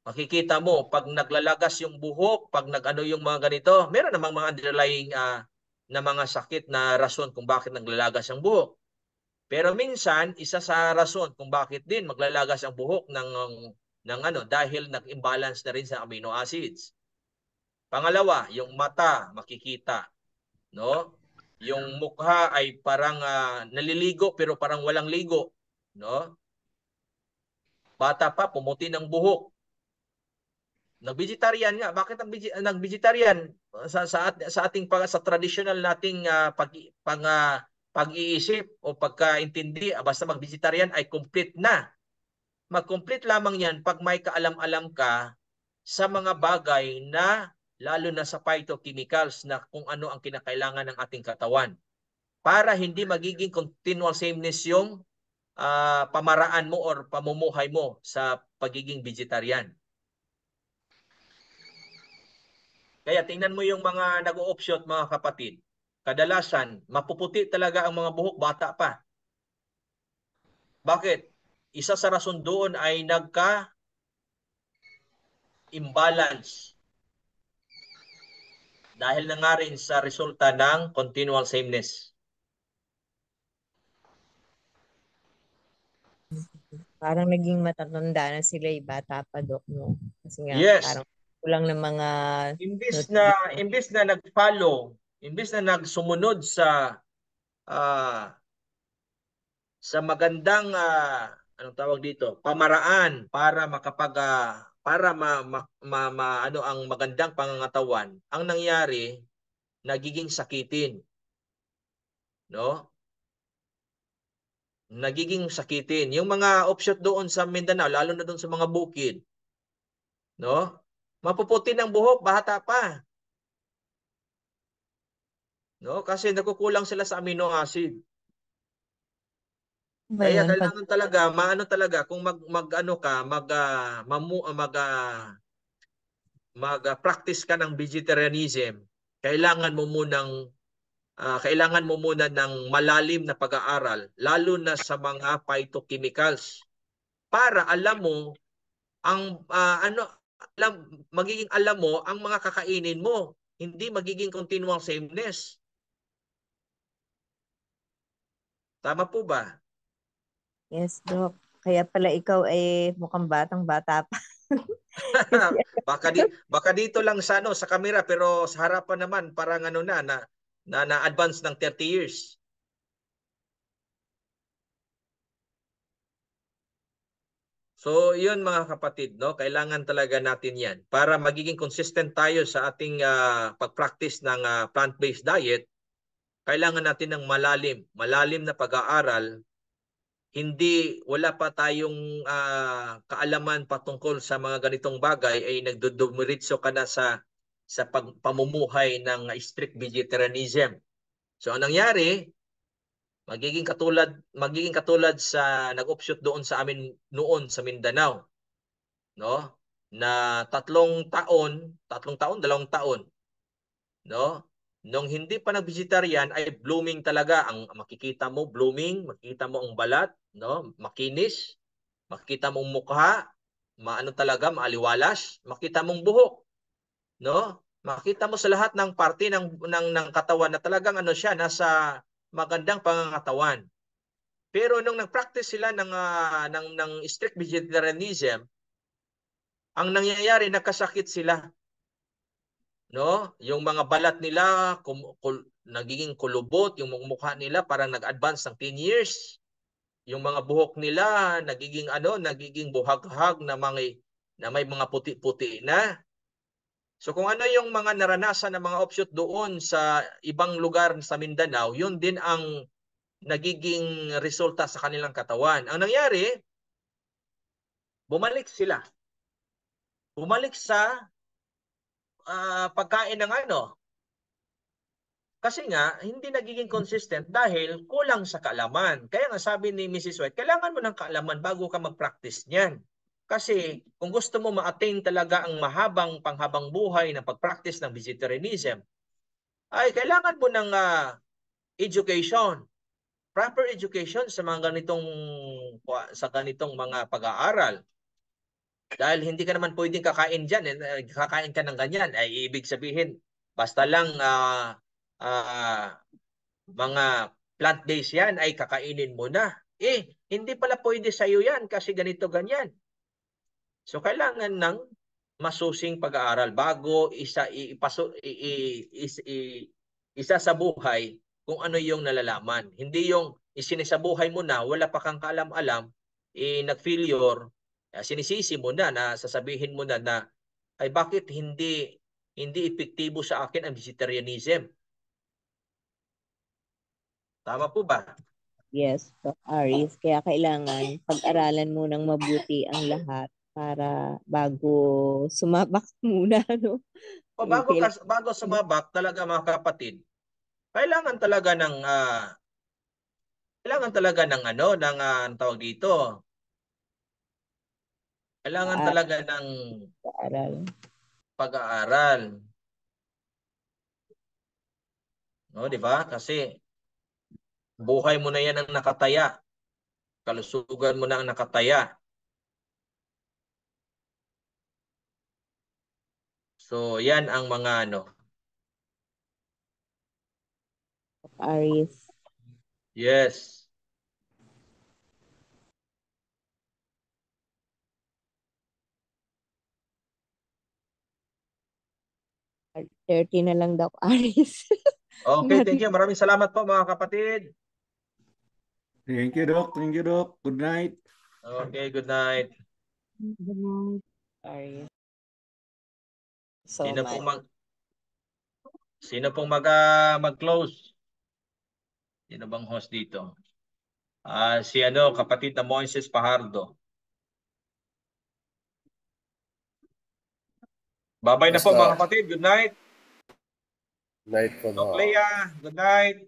Makikita mo, pag naglalagas yung buhok, pag nag-ano yung mga ganito, meron namang mga underlying na mga sakit na rason kung bakit naglalagas ang buhok. Pero minsan, isa sa rason kung bakit din maglalagas ang buhok dahil nag-imbalance na rin sa amino acids. Pangalawa, yung mata, makikita. No? Yung mukha ay parang naliligo pero parang walang ligo. No? Bata pa, pumuti ng buhok. Nag-vegetarian nga. Bakit nag-vegetarian? Sa ating sa traditional nating pag-iisip o pagkaintindi, basta mag-vegetarian ay complete na. Mag-complete lamang yan pag may kaalam-alam ka sa mga bagay na lalo na sa phytochemicals na kung ano ang kinakailangan ng ating katawan. Para hindi magiging continual sameness yung pamaraan mo or pamumuhay mo sa pagiging vegetarian. Kaya tingnan mo yung mga nag-o-offshoot, mga kapatid. Kadalasan, mapuputi talaga ang mga buhok bata pa. Bakit? Isa sa rason doon ay nagka-imbalance. Dahil na nga rin sa resulta ng continual sameness. Parang naging matatanda na sila, bata pa, Dok, no? Kasi nga, Yes. parang kulang ng mga Imbis na nag-follow, imbis na nagsumunod sa magandang anong tawag dito, pamaraan para ang magandang pangangatawan, ang nangyari nagiging sakitin. No? Nagiging sakitin. Yung mga offshoot doon sa Mindanao, lalo na doon sa mga bukid, no? Mapuputi ng buhok bata pa. No? Kasi nagkukulang sila sa amino acid. Kaya kailangan talaga kung mag-practice ka ng vegetarianism, kailangan mo muna ng malalim na pag-aaral, lalo na sa mga phytochemicals, para alam mo magiging alam mo ang mga kakainin mo, hindi magiging continual sameness. Tama po ba? Yes, Dok. Kaya pala ikaw ay mukhang batang-bata pa. baka dito lang sa kamera, pero sa harapan naman parang na-advance ng 30 years. So, yun mga kapatid, no? Kailangan talaga natin yan. Para magiging consistent tayo sa ating pag-practice ng plant-based diet, kailangan natin ng malalim na pag-aaral. Wala pa tayong kaalaman patungkol sa mga ganitong bagay, ay nagdudumiritso ka na sa pamumuhay ng strict vegetarianism. So, anong nangyari? Magiging katulad sa nag-offshoot doon sa amin noon sa Mindanao, no? Na 2 taon, 2 taon, no? Nung hindi pa nag-vegetarian ay blooming talaga ang makikita mo, makikita mo ang balat, no? Makinis, makikita mo ang mukha, maaliwalas, makita mong buhok, no? Makita mo sa lahat ng parte ng katawan na talagang siya nasa magandang pangangatawan. Pero nung nag-practice sila ng strict vegetarianism, ang nangyayari, nagkasakit sila. No? Yung mga balat nila nagiging kulubot, yung mukha nila parang nag-advance ng 10 years. Yung mga buhok nila nagiging buhaghag na may mga puti-puti na. So kung ano yung mga naranasan ng mga offshoot doon sa ibang lugar sa Mindanao, yun din ang nagiging resulta sa kanilang katawan. Ang nangyari, bumalik sila. Bumalik sa pagkain ng ano. Kasi nga, hindi nagiging consistent dahil kulang sa kaalaman. Kaya nga sabi ni Mrs. White, kailangan mo ng kaalaman bago ka mag-practice niyan. Kasi kung gusto mo ma-attain talaga ang mahabang panghabang buhay na pag-practice ng vegetarianism, ay kailangan mo ng education, proper education sa mga ganitong mga pag-aaral. Dahil hindi ka naman pwedeng kakain diyan, kakain ka ng ganyan, ay ibig sabihin basta lang mga plant-based yan ay kakainin mo na. Hindi pala pwede sa iyo yan kasi ganito ganyan. So kailangan ng masusing pag-aaral bago isa sa buhay kung ano yung nalalaman. Hindi yung isinisabuhay mo na, wala pa kang kaalam-alam, nag-failure, sinisisi mo na sasabihin mo na ay bakit hindi epektibo sa akin ang vegetarianism. Tama po ba? Yes, Doc Aris. Kaya kailangan pag-aralan mo ng mabuti ang lahat para bago sumabak muna, no? O Kailangan bago sumabak talaga mga kapatid, kailangan talaga ng ano ng ang tawag dito. Kailangan talaga ng pag-aaral. pag-aaral. No, di ba? Kasi buhay mo na yan ang nakataya. Kalusugan mo na ang nakataya. So, yan ang mga ano. Aris. Yes. At 30 na lang, Doc Aris. Okay, thank you. Maraming salamat po mga kapatid. Thank you, Doc. Thank you, Doc. Good night. Okay, good night. Good night, Aris. So Sino pong mag-close? Sino bang host dito? Si kapatid na Moises Pajardo. Babay na po mga kapatid. Good night. Night po Doc Lea, good night.